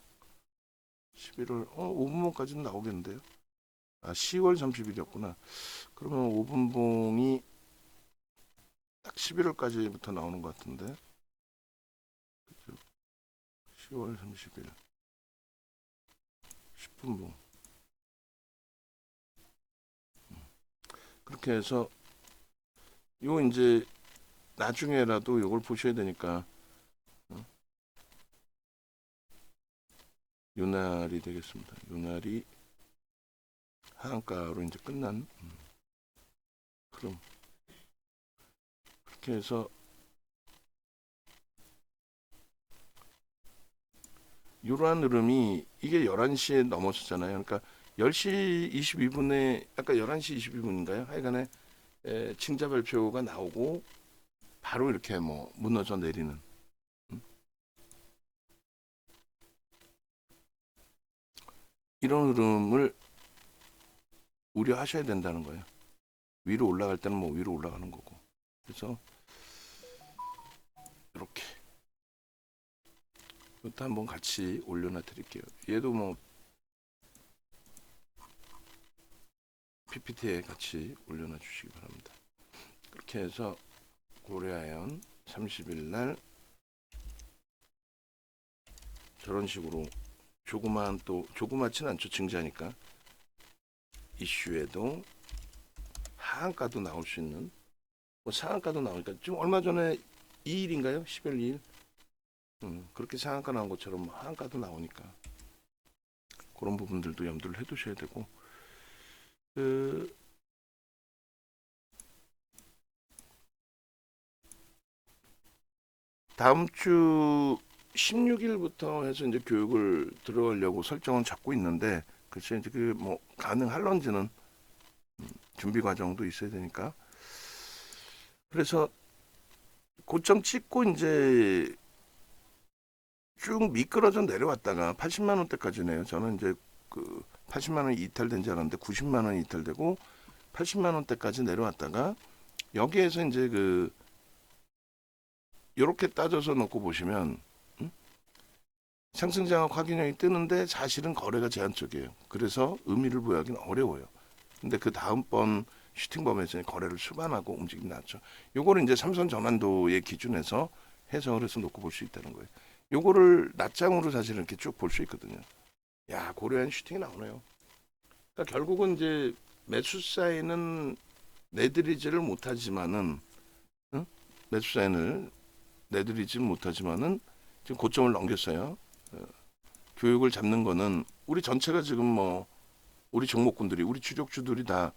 11월 5분봉까지는 나오겠는데요. 10월 30일이었구나. 그러면 5분봉이 딱 11월까지부터 나오는 것 같은데. 10월 30일 10분봉. 그렇게 해서 이거 이제 나중에라도 이걸 보셔야 되니까 요날이 되겠습니다. 요날이 하한가로 이제 끝난 흐름. 그렇게 해서 이러한 흐름이 이게 11시에 넘었었잖아요. 그러니까 10시 22분에 아까 11시 22분인가요? 하여간에 칭자 발표가 나오고 바로 이렇게 뭐 무너져 내리는 이런 흐름을 우려하셔야 된다는 거예요. 위로 올라갈 때는 뭐 위로 올라가는 거고. 그래서 이렇게 이것도 한번 같이 올려놔 드릴게요. 얘도 뭐 PPT에 같이 올려놔 주시기 바랍니다. 그렇게 해서 고려아연 30일 날 저런 식으로 조그맣진 않죠. 증자니까 이슈에도 하한가도 나올 수 있는 뭐 상한가도 나오니까 지금 얼마 전에 2일인가요? 10월 2일 그렇게 상한가 나온 것처럼 하한가도 나오니까 그런 부분들도 염두를 해두셔야 되고 다음 주 16일부터 해서 이제 교육을 들어가려고 설정은 잡고 있는데 글쎄 이제 그 뭐 가능할런지는 준비 과정도 있어야 되니까 그래서 고점 찍고 이제 쭉 미끄러져 내려왔다가 80만 원대까지네요. 저는 이제 그 80만 원이 이탈된 줄 알았는데 90만 원이 이탈되고 80만 원대까지 내려왔다가 여기에서 이제 그 이렇게 따져서 놓고 보시면 상승장악 확인형이 뜨는데 사실은 거래가 제한적이에요. 그래서 의미를 부여하기는 어려워요. 근데 그 다음번 슈팅범에서 거래를 수반하고 움직임이 났죠. 요거를 이제 삼선 전환도의 기준에서 해석을 해서 놓고 볼 수 있다는 거예요. 요거를 낮장으로 사실 이렇게 쭉 볼 수 있거든요. 야, 고려한 슈팅이 나오네요. 그러니까 결국은 이제 매수 사인은 내드리지를 못하지만은 매수 사인을 내드리지 못하지만은 지금 고점을 넘겼어요. 교육을 잡는 거는 우리 전체가 지금 뭐 우리 종목군들이 우리 주력주들이 다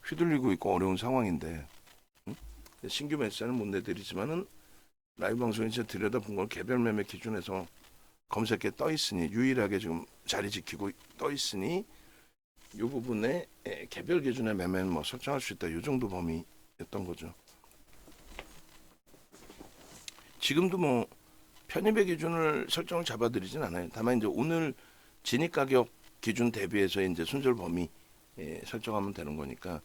휘둘리고 있고 어려운 상황인데 신규 매수는 못 내드리지만은 라이브 방송에서 들여다본 걸 개별 매매 기준에서 검색에 떠 있으니 유일하게 지금 자리 지키고 떠 있으니 이 부분에 개별 기준의 매매는 뭐 설정할 수 있다. 이 정도 범위였던 거죠. 지금도 뭐 편입의 기준을 설정을 잡아드리진 않아요. 다만 이제 오늘 진입 가격 기준 대비해서 이제 손절 범위 설정하면 되는 거니까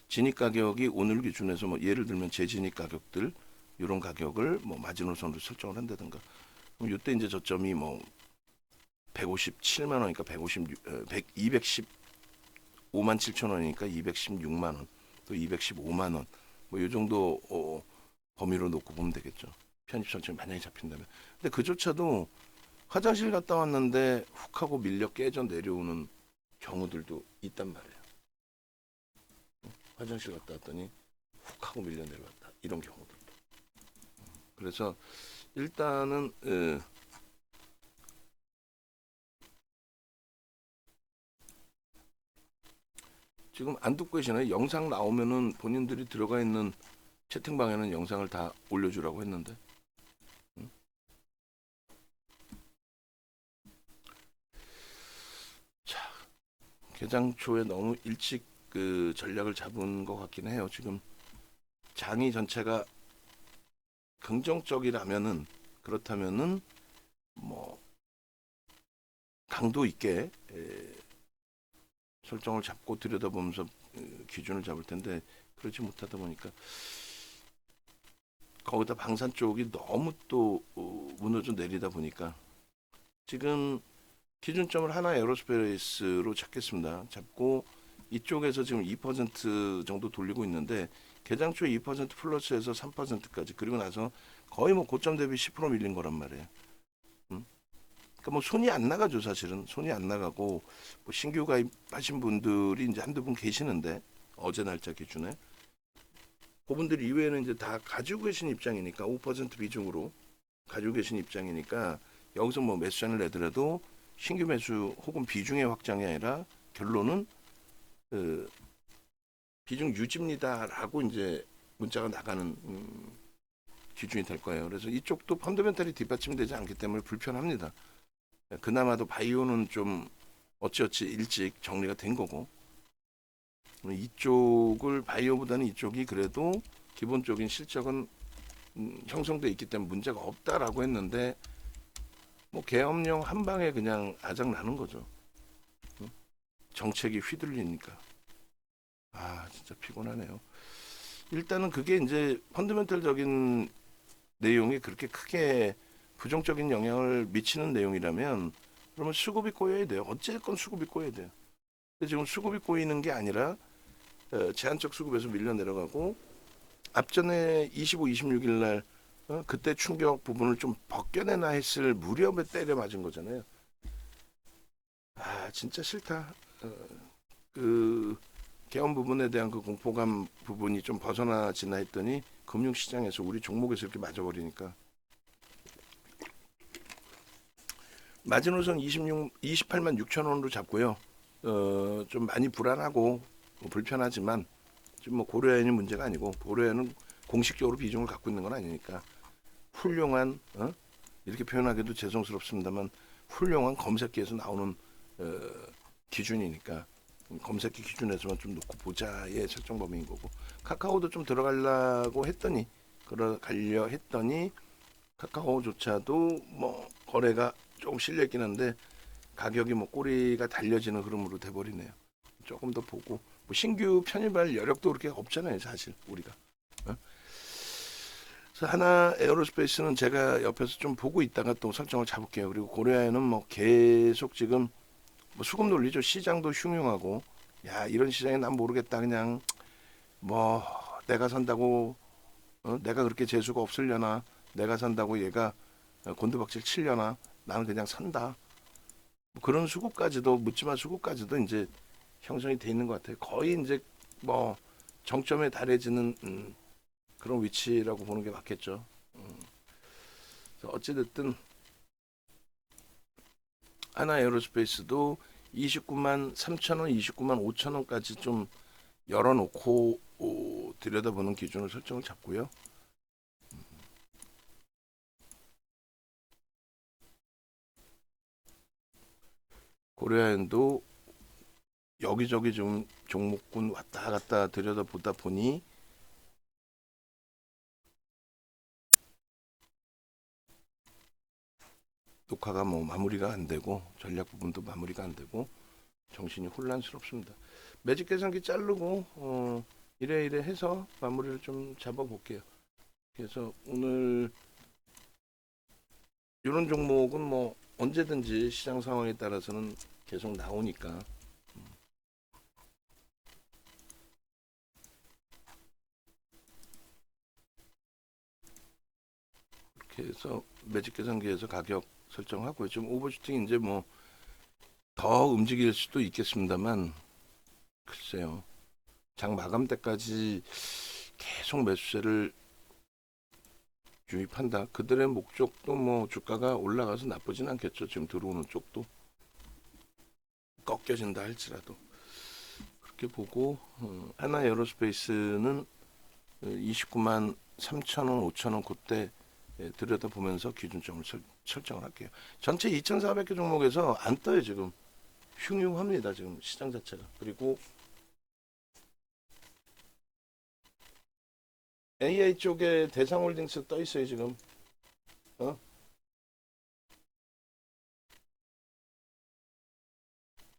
진입 가격이 오늘 기준에서 뭐 예를 들면 재진입 가격들 이런 가격을 뭐 마지노선으로 설정을 한다든가. 그럼 이때 이제 저점이 뭐 157만 원이니까 215만 7천 원이니까 216만 원, 또 215만 원, 뭐 이 정도 범위로 놓고 보면 되겠죠. 편입 설정이 만약에 잡힌다면. 근데 그조차도 화장실 갔다 왔는데 훅 하고 밀려 깨져 내려오는 경우들도 있단 말이에요. 화장실 갔다 왔더니 훅 하고 밀려 내려왔다. 이런 경우들도. 그래서 일단은 지금 안 듣고 계시나요? 영상 나오면은 본인들이 들어가 있는 채팅방에는 영상을 다 올려주라고 했는데. 자, 개장 초에 너무 일찍 그 전략을 잡은 것 같긴 해요. 지금 장이 전체가 긍정적이라면은 그렇다면은 뭐 강도 있게 설정을 잡고 들여다보면서 기준을 잡을 텐데 그렇지 못하다 보니까 거기다 방산 쪽이 너무 또 무너져 내리다 보니까 지금 기준점을 하나 에어로스페이스로 잡겠습니다. 잡고 이쪽에서 지금 2% 정도 돌리고 있는데 개장 초에 2% 플러스해서 3%까지 그리고 나서 거의 뭐 고점 대비 10% 밀린 거란 말이에요. 그러니까 뭐 손이 안 나가죠. 사실은 손이 안 나가고 뭐 신규 가입하신 분들이 이제 한두 분 계시는데 어제 날짜 기준에 그분들 이외에는 이제 다 가지고 계신 입장이니까 5% 비중으로 가지고 계신 입장이니까 여기서 뭐 매수잔을 내더라도 신규 매수 혹은 비중의 확장이 아니라 결론은 비중 유지입니다라고 이제 문자가 나가는 기준이 될 거예요. 그래서 이쪽도 펀더멘탈이 뒷받침되지 않기 때문에 불편합니다. 그나마도 바이오는 좀 어찌어찌 일찍 정리가 된 거고 이쪽을 바이오보다는 이쪽이 그래도 기본적인 실적은 형성돼 있기 때문에 문제가 없다라고 했는데 뭐 계엄령 한 방에 그냥 아작 나는 거죠. 정책이 휘둘리니까 진짜 피곤하네요. 일단은 그게 이제 펀더멘털적인 내용이 그렇게 크게 부정적인 영향을 미치는 내용이라면 그러면 수급이 꼬여야 돼요. 어쨌건 수급이 꼬여야 돼요. 근데 지금 수급이 꼬이는 게 아니라 제한적 수급에서 밀려 내려가고 앞전에 25, 26일 날 그때 충격 부분을 좀 벗겨내나 했을 무렵에 때려 맞은 거잖아요. 진짜 싫다. 그 개헌 부분에 대한 그 공포감 부분이 좀 벗어나지나 했더니 금융시장에서 우리 종목에서 이렇게 맞아버리니까 마지노선 28만 6천 원으로 잡고요. 좀 많이 불안하고 불편하지만 지금 뭐 고려엔이 문제가 아니고 고려엔은 공식적으로 비중을 갖고 있는 건 아니니까 훌륭한 이렇게 표현하기도 죄송스럽습니다만 훌륭한 검색기에서 나오는 기준이니까 검색기 기준에서만 좀 놓고 보자의 설정 범위인 거고 카카오도 좀 들어가려 했더니 카카오조차도 뭐 거래가 조금 실려있긴 한데 가격이 뭐 꼬리가 달려지는 흐름으로 돼버리네요. 조금 더 보고 뭐 신규 편입할 여력도 그렇게 없잖아요. 사실 우리가. 그래서 하나 에어로스페이스는 제가 옆에서 좀 보고 있다가 또 설정을 잡을게요. 그리고 고려아연은 뭐 계속 지금 뭐 수급 논리죠. 시장도 흉흉하고 이런 시장에 난 모르겠다. 그냥 뭐 내가 산다고 내가 그렇게 재수가 없으려나 내가 산다고 얘가 곤두박질 치려나 나는 그냥 산다. 뭐 그런 수급까지도 묻지마 수급까지도 이제 형성이 돼 있는 것 같아요. 거의 이제 뭐 정점에 달해지는 그런 위치라고 보는 게 맞겠죠. 어찌됐든 하나 에어로스페이스도 29만 3천 원, 29만 5천 원까지 좀 열어놓고 들여다보는 기준을 설정을 잡고요. 고려아연도 여기저기 좀 종목군 왔다 갔다 들여다보다 보니 녹화가 뭐 마무리가 안 되고 전략 부분도 마무리가 안 되고 정신이 혼란스럽습니다. 매직 계산기 자르고 이래 해서 마무리를 좀 잡아볼게요. 그래서 오늘 이런 종목은 뭐 언제든지 시장 상황에 따라서는 계속 나오니까 이렇게 해서 매직 계산기에서 가격 설정하고요. 지금 오버슈팅 이제 뭐 더 움직일 수도 있겠습니다만 글쎄요. 장 마감 때까지 계속 매수세를 유입한다. 그들의 목적도 뭐 주가가 올라가서 나쁘진 않겠죠. 지금 들어오는 쪽도 꺾여진다 할지라도 그렇게 보고 하나 에어로스페이스는 29만 3천원, 5천원 그때 들여다보면서 기준점을 설정을 할게요. 전체 2,400개 종목에서 안 떠요 지금. 흉흉합니다 지금 시장 자체가. 그리고 AI 쪽에 대상홀딩스 떠 있어요 지금.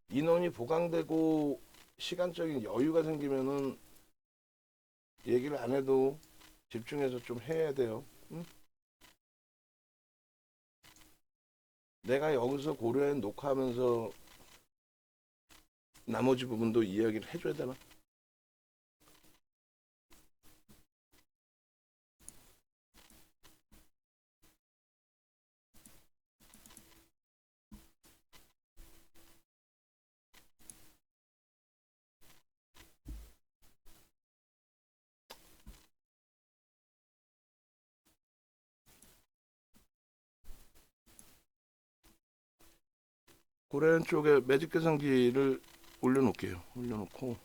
인원이 보강되고 시간적인 여유가 생기면은 얘기를 안 해도 집중해서 좀 해야 돼요. 응? 내가 여기서 고려해 녹화하면서 나머지 부분도 이야기를 해줘야 되나? 고려현 쪽에 매직 계산기를 올려놓을게요. 올려놓고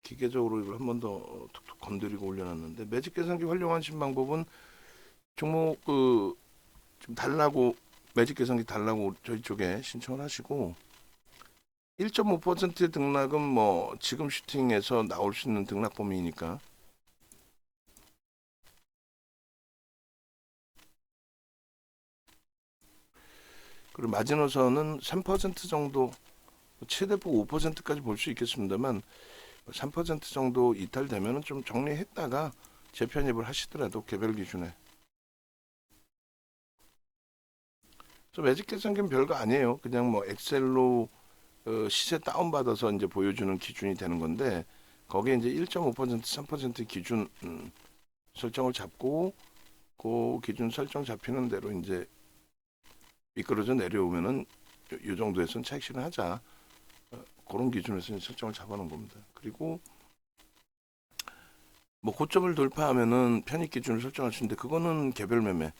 기계적으로 이걸 한 번 더 툭툭 건드리고 올려놨는데 매직 계산기 활용하신 방법은 종목 좀 달라고 매직 계산기 달라고 저희 쪽에 신청을 하시고 1.5%의 등락은 뭐 지금 슈팅에서 나올 수 있는 등락 범위니까 그리고 마지노선은 3% 정도 최대폭 5%까지 볼 수 있겠습니다만 3% 정도 이탈되면 좀 정리했다가 재편입을 하시더라도 개별 기준에 매직 계산기는 별거 아니에요. 그냥 뭐 엑셀로 시세 다운받아서 이제 보여주는 기준이 되는 건데 거기에 이제 1.5% 3% 기준 설정을 잡고 그 기준 설정 잡히는 대로 이제 미끄러져 내려오면은 이 정도에서는 차익 실현하자 그런 기준에서 설정을 잡아놓은 겁니다. 그리고 뭐 고점을 돌파하면은 편입 기준을 설정할 수 있는데 그거는 개별 매매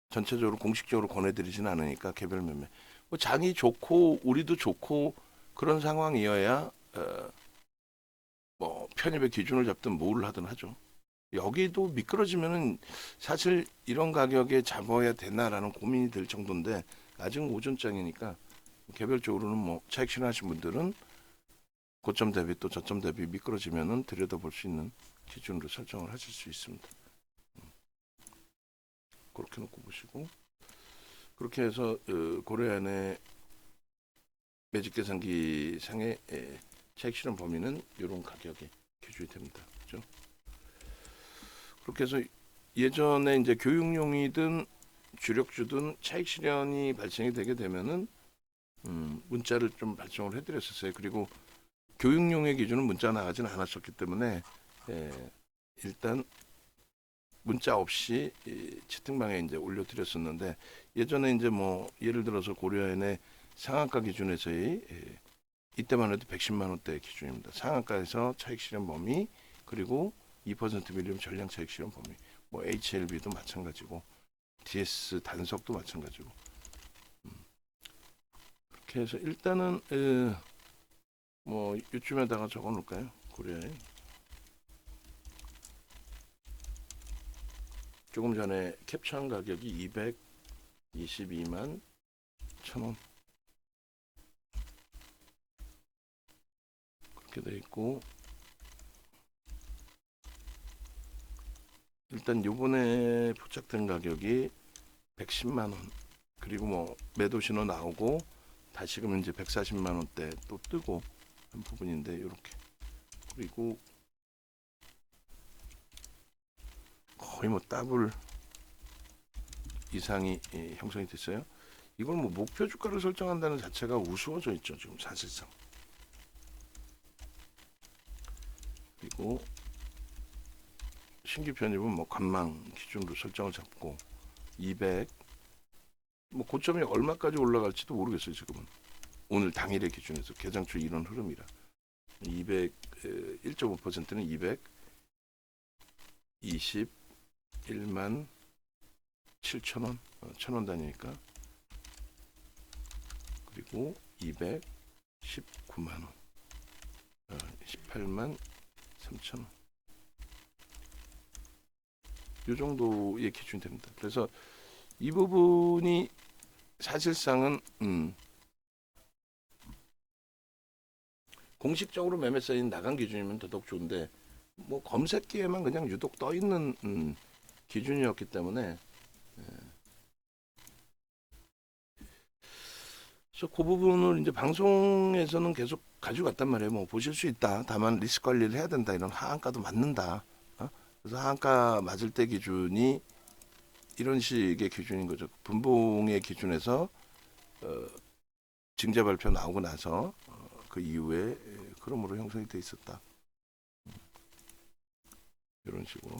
전체적으로 공식적으로 권해드리지는 않으니까 개별 매매 뭐 장이 좋고 우리도 좋고 그런 상황이어야 뭐 편입의 기준을 잡든 뭘 하든 하죠. 여기도 미끄러지면은 사실 이런 가격에 잡아야 되나라는 고민이 들 정도인데 아직은 오전장이니까 개별적으로는 뭐 차익 실현하신 분들은 고점 대비 또 저점 대비 미끄러지면은 들여다볼 수 있는 기준으로 설정을 하실 수 있습니다. 그렇게 놓고 보시고 그렇게 해서 고려안의 매직 계산기 상의 차익 실현 범위는 이런 가격에 기준이 됩니다. 그렇죠? 그렇게 해서 예전에 이제 교육용이든 주력주든 차익 실현이 발생이 되게 되면은 문자를 좀 발송을 해드렸었어요. 그리고 교육용의 기준은 문자 나가진 않았었기 때문에 일단 문자 없이 채팅방에 이제 올려드렸었는데 예전에 이제 뭐 예를 들어서 고려엔의 상한가 기준에서의 이때만 해도 110만 원대 기준입니다. 상한가에서 차익 실현 범위 그리고 2% 밀리면 전량 차익 실현 범위. 뭐 HLB도 마찬가지고 DS 단석도 마찬가지고. 그렇게 해서 일단은 뭐 요쯤에다가 적어놓을까요? 고려에 조금 전에 캡처한 가격이 222만 1,000원 그렇게 돼 있고, 일단 요번에 포착된 가격이 110만 원, 그리고 뭐 매도 신호 나오고 다시금 이제 140만 원대 또 뜨고 한 부분인데, 이렇게. 그리고 거의 뭐 더블 이상이 형성이 됐어요. 이걸 뭐 목표 주가를 설정한다는 자체가 우스워져 있죠, 지금 사실상. 그리고 신규 편입은 뭐 관망 기준으로 설정을 잡고 200, 뭐 고점이 얼마까지 올라갈지도 모르겠어요, 지금은. 오늘 당일의 기준에서 개장 초 이런 흐름이라 1.5%는 221만 7천원, 1,000원 단위니까. 그리고 219만원, 18만 3천원, 이 정도의 기준이 됩니다. 그래서 이 부분이 사실상은 공식적으로 매매 사인 나간 기준이면 더더욱 좋은데, 뭐 검색기에만 그냥 유독 떠 있는 기준이었기 때문에, 그래서 그 부분을 이제 방송에서는 계속 가져갔단 말이에요. 뭐 보실 수 있다. 다만 리스크 관리를 해야 된다. 이런 하한가도 맞는다. 그래서 하한가 맞을 때 기준이 이런 식의 기준인 거죠. 분봉의 기준에서 증자 발표 나오고 나서 그 이후에 그럼으로 형성이 돼 있었다. 이런 식으로.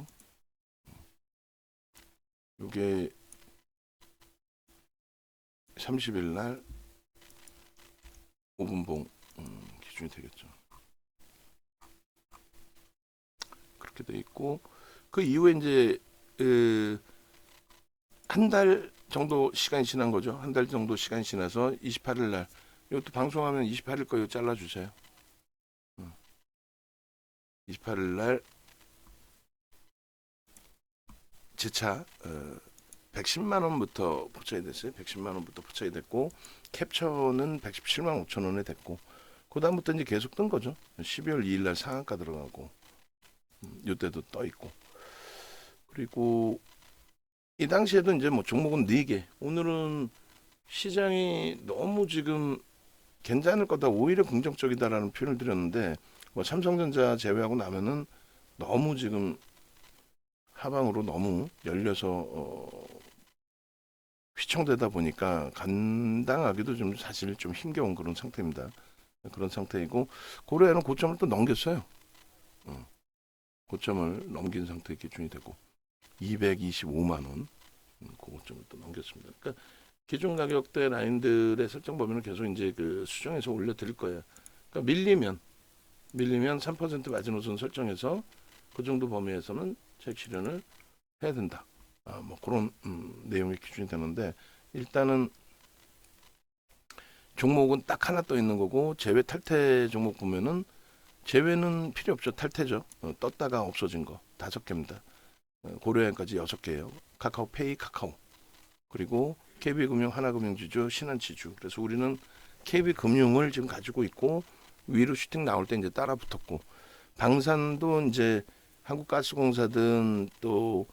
이게 30일 날 5분봉 기준이 되겠죠. 그렇게 돼 있고, 그 이후에 이제 한 달 정도 시간이 지난 거죠. 한 달 정도 시간이 지나서 28일 날, 이것도 방송하면 28일 거 이거 잘라주세요. 28일 날 제차 110만 원부터 포착이 됐어요. 110만 원부터 포착이 됐고, 캡처는 117만 5천 원에 됐고, 그 다음부터 이제 계속 뜬 거죠. 12월 2일 날 상한가 들어가고, 이때도 떠 있고. 그리고 이 당시에도 이제 뭐 종목은 4개. 오늘은 시장이 너무 지금 괜찮을 거다, 오히려 긍정적이다라는 표현을 드렸는데, 뭐 삼성전자 제외하고 나면은 너무 지금 하방으로 너무 열려서 휘청되다 보니까 감당하기도 좀 사실 좀 힘겨운 그런 상태입니다. 그런 상태이고, 고려에는 고점을 또 넘겼어요. 고점을 넘긴 상태의 기준이 되고 225만 원, 그 고점을 또 넘겼습니다. 그러니까 기존 가격대 라인들의 설정 범위는 계속 이제 그 수정해서 올려드릴 거예요. 그러니까 밀리면 3% 마지노선 설정해서 그 정도 범위에서는 차익 실현을 해야 된다. 뭐 그런 내용의 기준이 되는데, 일단은 종목은 딱 하나 떠 있는 거고, 제외 탈퇴 종목 보면은 제외는 필요 없죠. 탈퇴죠. 떴다가 없어진 거 5개입니다. 고려행까지 6개예요. 카카오페이, 카카오, 그리고 KB금융, 하나금융지주, 신한지주. 그래서 우리는 KB금융을 지금 가지고 있고, 위로 슈팅 나올 때 이제 따라 붙었고, 방산도 이제 한국가스공사든 또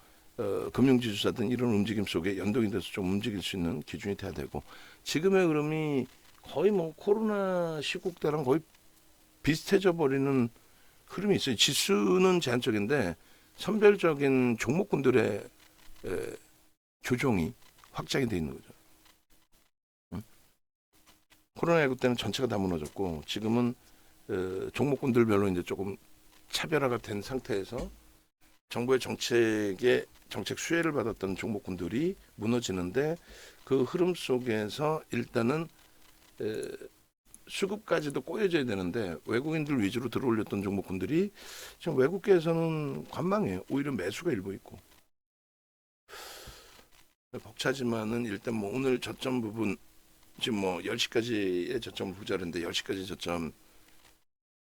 금융지주사든 이런 움직임 속에 연동이 돼서 좀 움직일 수 있는 기준이 돼야 되고, 지금의 흐름이 거의 뭐 코로나 시국 때랑 거의 비슷해져 버리는 흐름이 있어요. 지수는 제한적인데 선별적인 종목군들의 조정이 확장이 돼 있는 거죠. 코로나19 때는 전체가 다 무너졌고, 지금은 종목군들별로 이제 조금 차별화가 된 상태에서 정부의 정책 수혜를 받았던 종목군들이 무너지는데, 그 흐름 속에서 일단은 수급까지도 꼬여져야 되는데, 외국인들 위주로 들어올렸던 종목군들이 지금 외국계에서는 관망해요. 오히려 매수가 일부 있고. 벅차지만은 일단 뭐 오늘 저점 부분, 지금 뭐 10시까지의 저점을 보자는데 10시까지 저점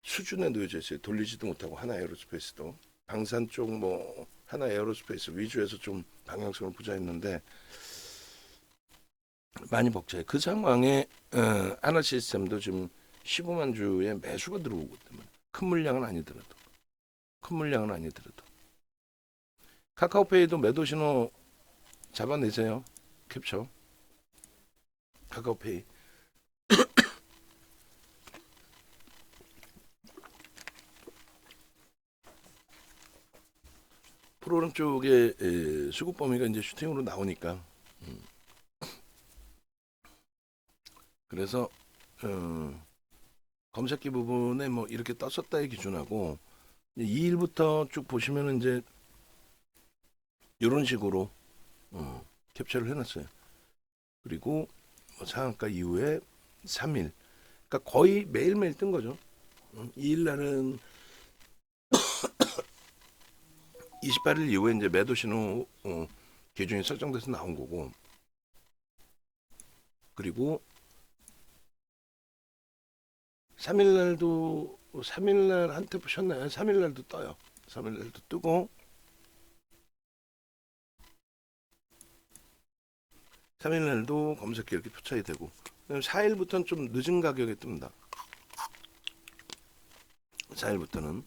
수준에 놓여져 있어요. 돌리지도 못하고, 하나 에어로스페이스도 방산 쪽 뭐 하나 에어로스페이스 위주에서 좀 방향성을 부자했는데 많이 벅차요. 그 상황에 하나 시스템도 지금 15만 주의 매수가 들어오기 때문에 큰 물량은 아니더라도 카카오페이도 매도 신호 잡아내세요. 캡처 카카오페이. 프로그램 쪽에 수급 범위가 이제 슈팅으로 나오니까 그래서 검색기 부분에 뭐 이렇게 떴었다의 기준하고 2일부터 쭉 보시면은 이제 이런 식으로 캡처를 해놨어요. 그리고 뭐 상한가 이후에 3일, 그러니까 거의 매일매일 뜬 거죠. 2일 날은 28일 이후에 이제 매도 신호 기준이 설정돼서 나온 거고, 그리고 3일 날도 3일 날 한테 보셨나요? 3일 날도 떠요. 3일 날도 뜨고 3일 날도 검색기 이렇게 표차이 되고 4일부터는 좀 늦은 가격에 뜹니다. 4일부터는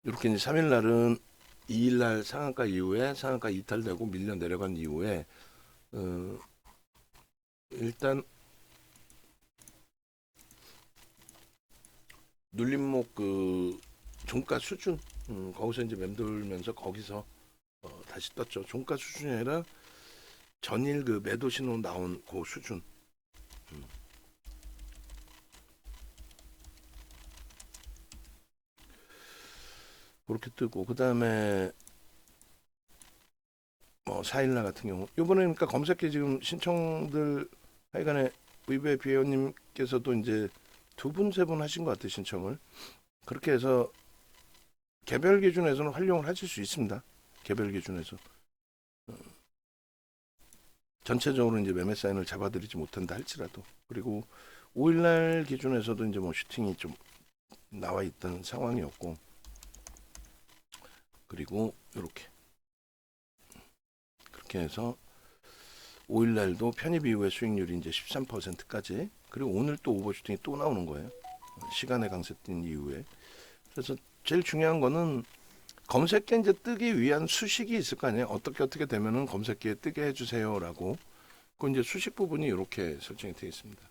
이렇게 이제 3일 날은 2일 날 상한가 이후에 상한가 이탈되고 밀려 내려간 이후에 일단 눌림목 그 종가 수준 거기서 이제 맴돌면서 거기서 다시 떴죠. 종가 수준이 아니라 전일 그 매도 신호 나온 그 수준. 그렇게 뜨고 그 다음에 뭐 4일날 같은 경우 이번에 그러니까 검색기 지금 신청들 하여간에 VVIP 회원님께서도 이제 2분 3분 하신 것 같아요. 신청을 그렇게 해서 개별 기준에서는 활용을 하실 수 있습니다. 개별 기준에서 전체적으로 이제 매매 사인을 잡아드리지 못한다 할지라도, 그리고 5일날 기준에서도 이제 뭐 슈팅이 좀 나와 있던 상황이었고, 그리고 그렇게 해서 5일날도 편입 이후에 수익률이 이제 13%까지, 그리고 오늘 또 오버슈팅이 또 나오는 거예요. 시간의 강세 뛴 이후에. 그래서 제일 중요한 거는 검색기에 이제 뜨기 위한 수식이 있을 거 아니에요. 어떻게 되면은 검색기에 뜨게 해주세요라고. 그 이제 수식 부분이 이렇게 설정이 되어 있습니다.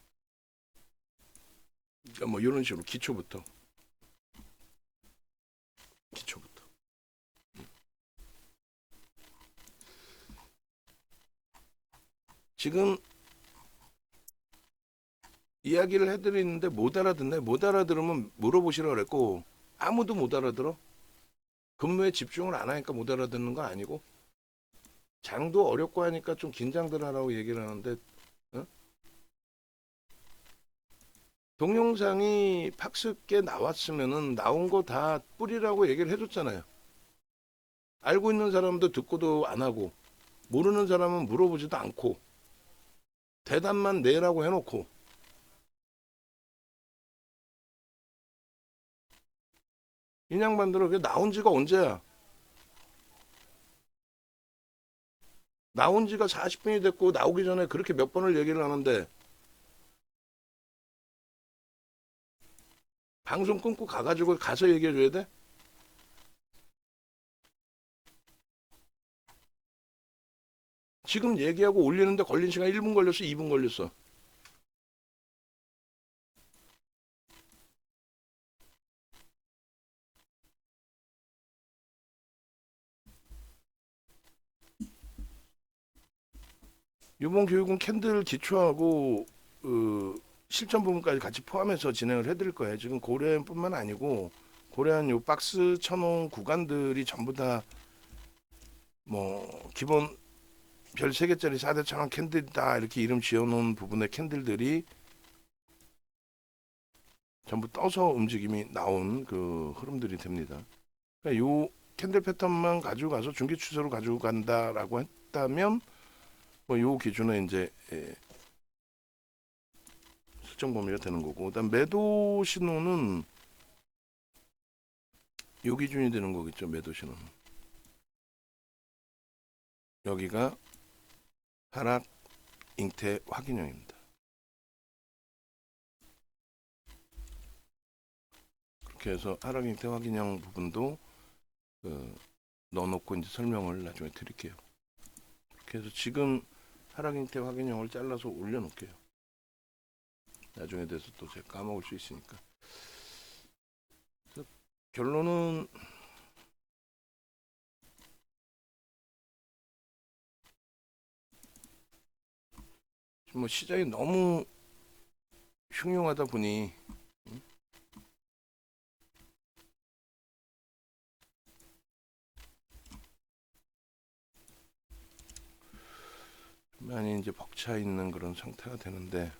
그러니까 뭐 이런 식으로 기초부터. 지금 이야기를 해드리는데 못 알아듣네. 못 알아들으면 물어보시라 그랬고 아무도 못 알아들어. 근무에 집중을 안 하니까 못 알아듣는 건 아니고, 장도 어렵고 하니까 좀 긴장들 하라고 얘기를 하는데 동영상이 팍스께 나왔으면은 나온 거 다 뿌리라고 얘기를 해줬잖아요. 알고 있는 사람도 듣고도 안 하고 모르는 사람은 물어보지도 않고 대답만 내라고 해놓고, 이 양반들은 그게 나온 지가 언제야? 나온 지가 40분이 됐고 나오기 전에 그렇게 몇 번을 얘기를 하는데 방송 끊고 가가지고 가서 얘기해줘야 돼? 지금 얘기하고 올리는데 걸린 시간 1분 걸렸어, 2분 걸렸어. 이번 교육은 캔들 기초하고 실전 부분까지 같이 포함해서 진행을 해드릴 거예요. 지금 고려현뿐만 아니고 고려현 요 박스 쳐놓은 구간들이 전부 다 뭐 기본 별 3개짜리 4대 천원 캔들이다 이렇게 이름 지어놓은 부분의 캔들들이 전부 떠서 움직임이 나온 그 흐름들이 됩니다. 그러니까 요 캔들 패턴만 가지고 가서 중기 추세로 가지고 간다라고 했다면 뭐 요 기준에 이제 설정 범위가 되는 거고, 그다음 매도 신호는 요 기준이 되는 거겠죠. 매도 신호는. 여기가 하락 잉태 확인형입니다. 그렇게 해서 하락 잉태 확인형 부분도 넣어놓고 이제 설명을 나중에 드릴게요. 그래서 지금 하락 잉태 확인형을 잘라서 올려놓을게요. 나중에 돼서 또 제가 까먹을 수 있으니까. 결론은 뭐 시장이 너무 흉흉하다 보니 많이 이제 벅차 있는 그런 상태가 되는데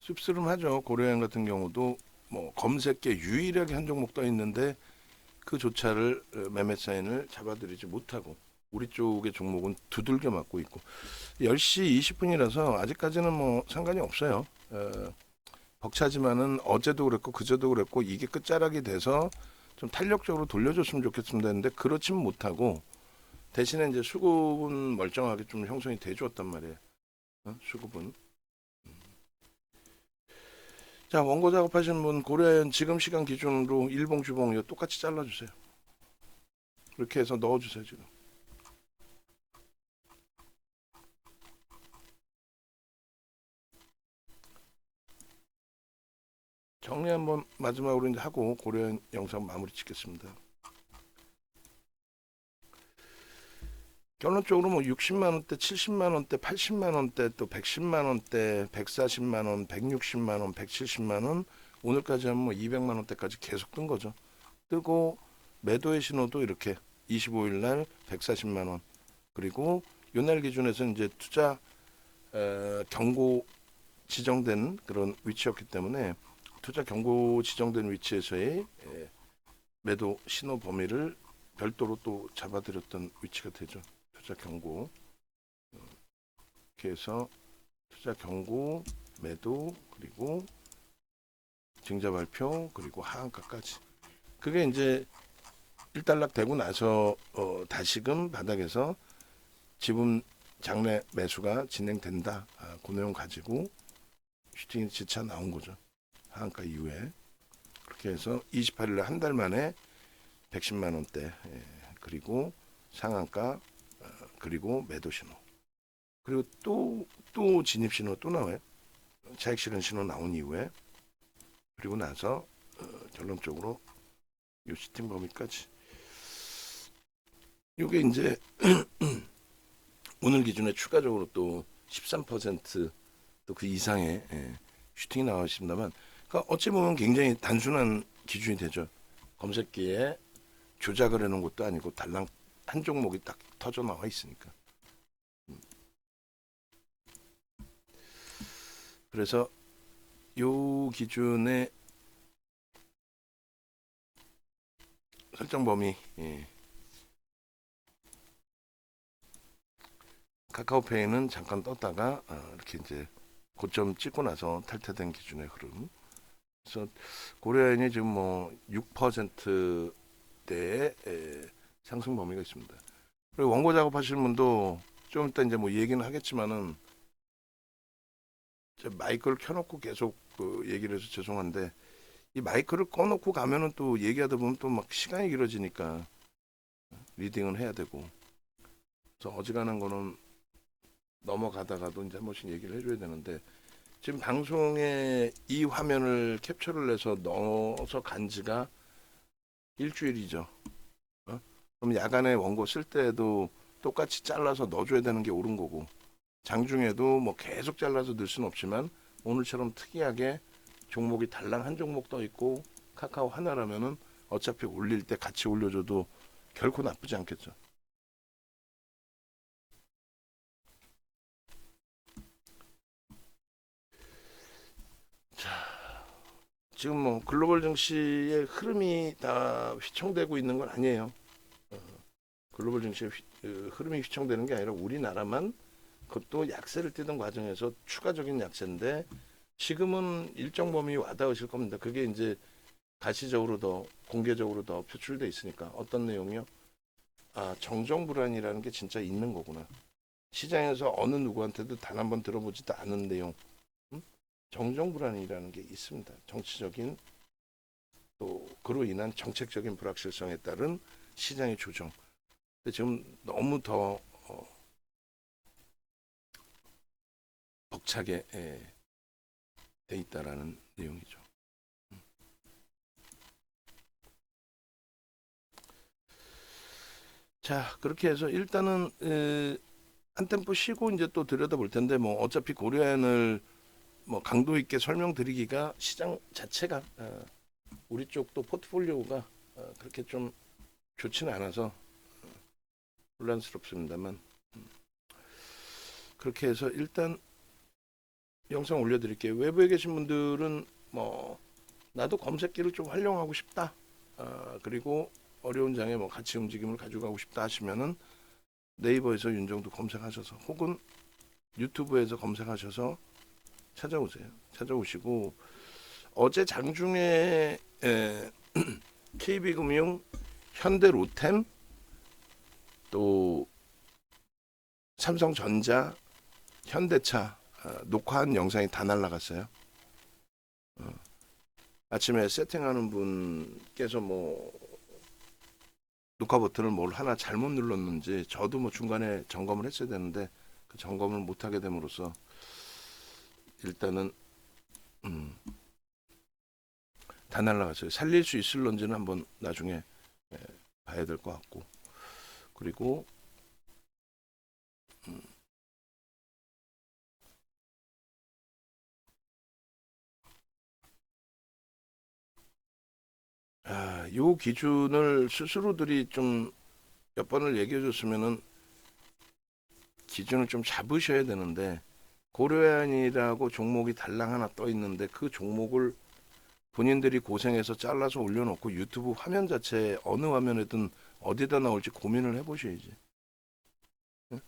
씁쓸하죠. 고려행 같은 경우도 뭐 검색계 유일하게 한 종목 떠 있는데 그조차를 매매 사인을 잡아들이지 못하고 우리 쪽의 종목은 두들겨 맞고 있고 10시 20분이라서 아직까지는 뭐 상관이 없어요. 벅차지만은 어제도 그랬고 그제도 그랬고 이게 끝자락이 돼서 좀 탄력적으로 돌려줬으면 좋겠습니다 했는데 그렇지는 못하고 대신에 이제 수급은 멀쩡하게 좀 형성이 돼 주었단 말이에요. 수급은. 자, 원고 작업하시는 분 고려현 지금 시간 기준으로 일봉 주봉 이거 똑같이 잘라주세요. 그렇게 해서 넣어주세요 지금. 정리 한번 마지막으로 이제 하고 고려현 영상 마무리 짓겠습니다. 결론적으로 뭐 60만 원대, 70만 원대, 80만 원대, 또 110만 원대, 140만 원, 160만 원, 170만 원, 오늘까지 하면 뭐 200만 원대까지 계속 뜬 거죠. 뜨고 매도의 신호도 이렇게 25일 날 140만 원. 그리고 요날 기준에서 이제 투자 경고 지정된 그런 위치였기 때문에 투자 경고 지정된 위치에서의 매도 신호 범위를 별도로 또 잡아드렸던 위치가 되죠. 투자 경고. 이렇게 해서 투자 경고, 매도, 그리고 증자 발표, 그리고 하한가까지. 그게 이제 일단락 되고 나서 다시금 바닥에서 지분 장래 매수가 진행된다. 그 내용 가지고 슈팅 지차 나온 거죠. 하한가 이후에. 그렇게 해서 28일에 한 달 만에 110만 원대 그리고 상한가 그리고 매도 신호 그리고 또 진입 신호 또 나와요. 차익 실현 신호 나온 이후에 그리고 나서 결론적으로 요 시팅 범위까지 요게 이제 오늘 기준에 추가적으로 또 13%또 그 이상의 슈팅이 나왔습니다만 그러니까 어찌 보면 굉장히 단순한 기준이 되죠. 검색기에 조작을 해놓은 것도 아니고 달랑 한 종목이 딱 터져 나와 있으니까. 그래서 요 기준의 설정 범위 카카오페이는 잠깐 떴다가 이렇게 이제 고점 찍고 나서 탈퇴된 기준의 흐름. 그래서 고려인이 지금 뭐 6%대의 상승 범위가 있습니다. 그리고 원고 작업하시는 분도 좀 이따 이제 뭐 얘기는 하겠지만은 마이크를 켜놓고 계속 얘기를 해서 죄송한데 이 마이크를 꺼놓고 가면은 또 얘기하다 보면 또 막 시간이 길어지니까 리딩은 해야 되고 그래서 어지간한 거는 넘어가다가도 이제 한 번씩 얘기를 해줘야 되는데 지금 방송에 이 화면을 캡처를 해서 넣어서 간 지가 일주일이죠. 그럼 야간에 원고 쓸 때도 똑같이 잘라서 넣어줘야 되는 게 옳은 거고 장중에도 뭐 계속 잘라서 넣을 수는 없지만 오늘처럼 특이하게 종목이 달랑 한 종목 떠 있고 카카오 하나라면은 어차피 올릴 때 같이 올려줘도 결코 나쁘지 않겠죠. 자, 지금 뭐 글로벌 증시의 흐름이 다 휘청되고 있는 건 아니에요. 글로벌 증시의 흐름이 휘청되는 게 아니라 우리나라만 그것도 약세를 띄던 과정에서 추가적인 약세인데 지금은 일정 범위 와닿으실 겁니다. 그게 이제 가시적으로 더 공개적으로 더 표출돼 있으니까 어떤 내용이요? 아, 정정 불안이라는 게 진짜 있는 거구나. 시장에서 어느 누구한테도 단 한 번 들어보지도 않은 내용. 정정 불안이라는 게 있습니다. 정치적인 또 그로 인한 정책적인 불확실성에 따른 시장의 조정. 근데 지금 너무 더 벅차게 돼 있다라는 내용이죠. 자, 그렇게 해서 일단은 한 템포 쉬고 이제 또 들여다볼 텐데 뭐 어차피 고려안을 뭐 강도 있게 설명드리기가 시장 자체가 우리 쪽도 포트폴리오가 그렇게 좀 좋지는 않아서 혼란스럽습니다만 그렇게 해서 일단 영상 올려드릴게요. 외부에 계신 분들은 뭐 나도 검색기를 좀 활용하고 싶다. 그리고 어려운 장에 뭐 같이 움직임을 가져가고 싶다 하시면은 네이버에서 윤정도 검색하셔서 혹은 유튜브에서 검색하셔서 찾아오세요. 찾아오시고 어제 장중에 KB금융, 현대로템, 또 삼성전자, 현대차 녹화한 영상이 다 날라갔어요. 아침에 세팅하는 분께서 뭐 녹화 버튼을 뭘 하나 잘못 눌렀는지 저도 뭐 중간에 점검을 했어야 되는데 그 점검을 못하게 됨으로써 일단은 다 날라갔어요. 살릴 수 있을런지는 한번 나중에 봐야 될 것 같고 그리고 요 기준을 스스로들이 좀 몇 번을 얘기해 줬으면은 기준을 좀 잡으셔야 되는데 고려안이라고 종목이 달랑 하나 떠 있는데 그 종목을 본인들이 고생해서 잘라서 올려놓고 유튜브 화면 자체에 어느 화면에든 어디다 나올지 고민을 해보셔야지. 응?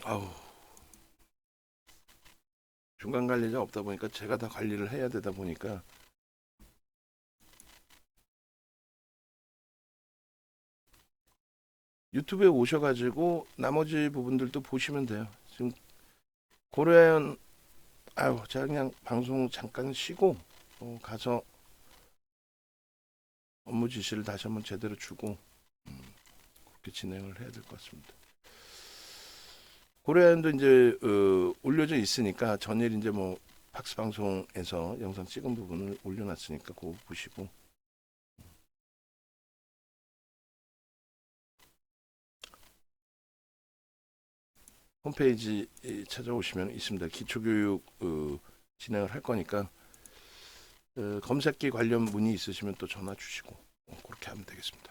아우 중간 관리자 없다 보니까 제가 다 관리를 해야 되다 보니까 유튜브에 오셔가지고 나머지 부분들도 보시면 돼요. 지금 고려한 아유 제가 그냥 방송 잠깐 쉬고 가서 업무 지시를 다시 한번 제대로 주고 그렇게 진행을 해야 될 것 같습니다. 고려안도 이제 올려져 있으니까 전일 이제 뭐 박스 방송에서 영상 찍은 부분을 올려놨으니까 그거 보시고 홈페이지 찾아오시면 있습니다. 기초교육 진행을 할 거니까 검색기 관련 문의 있으시면 또 전화 주시고 그렇게 하면 되겠습니다.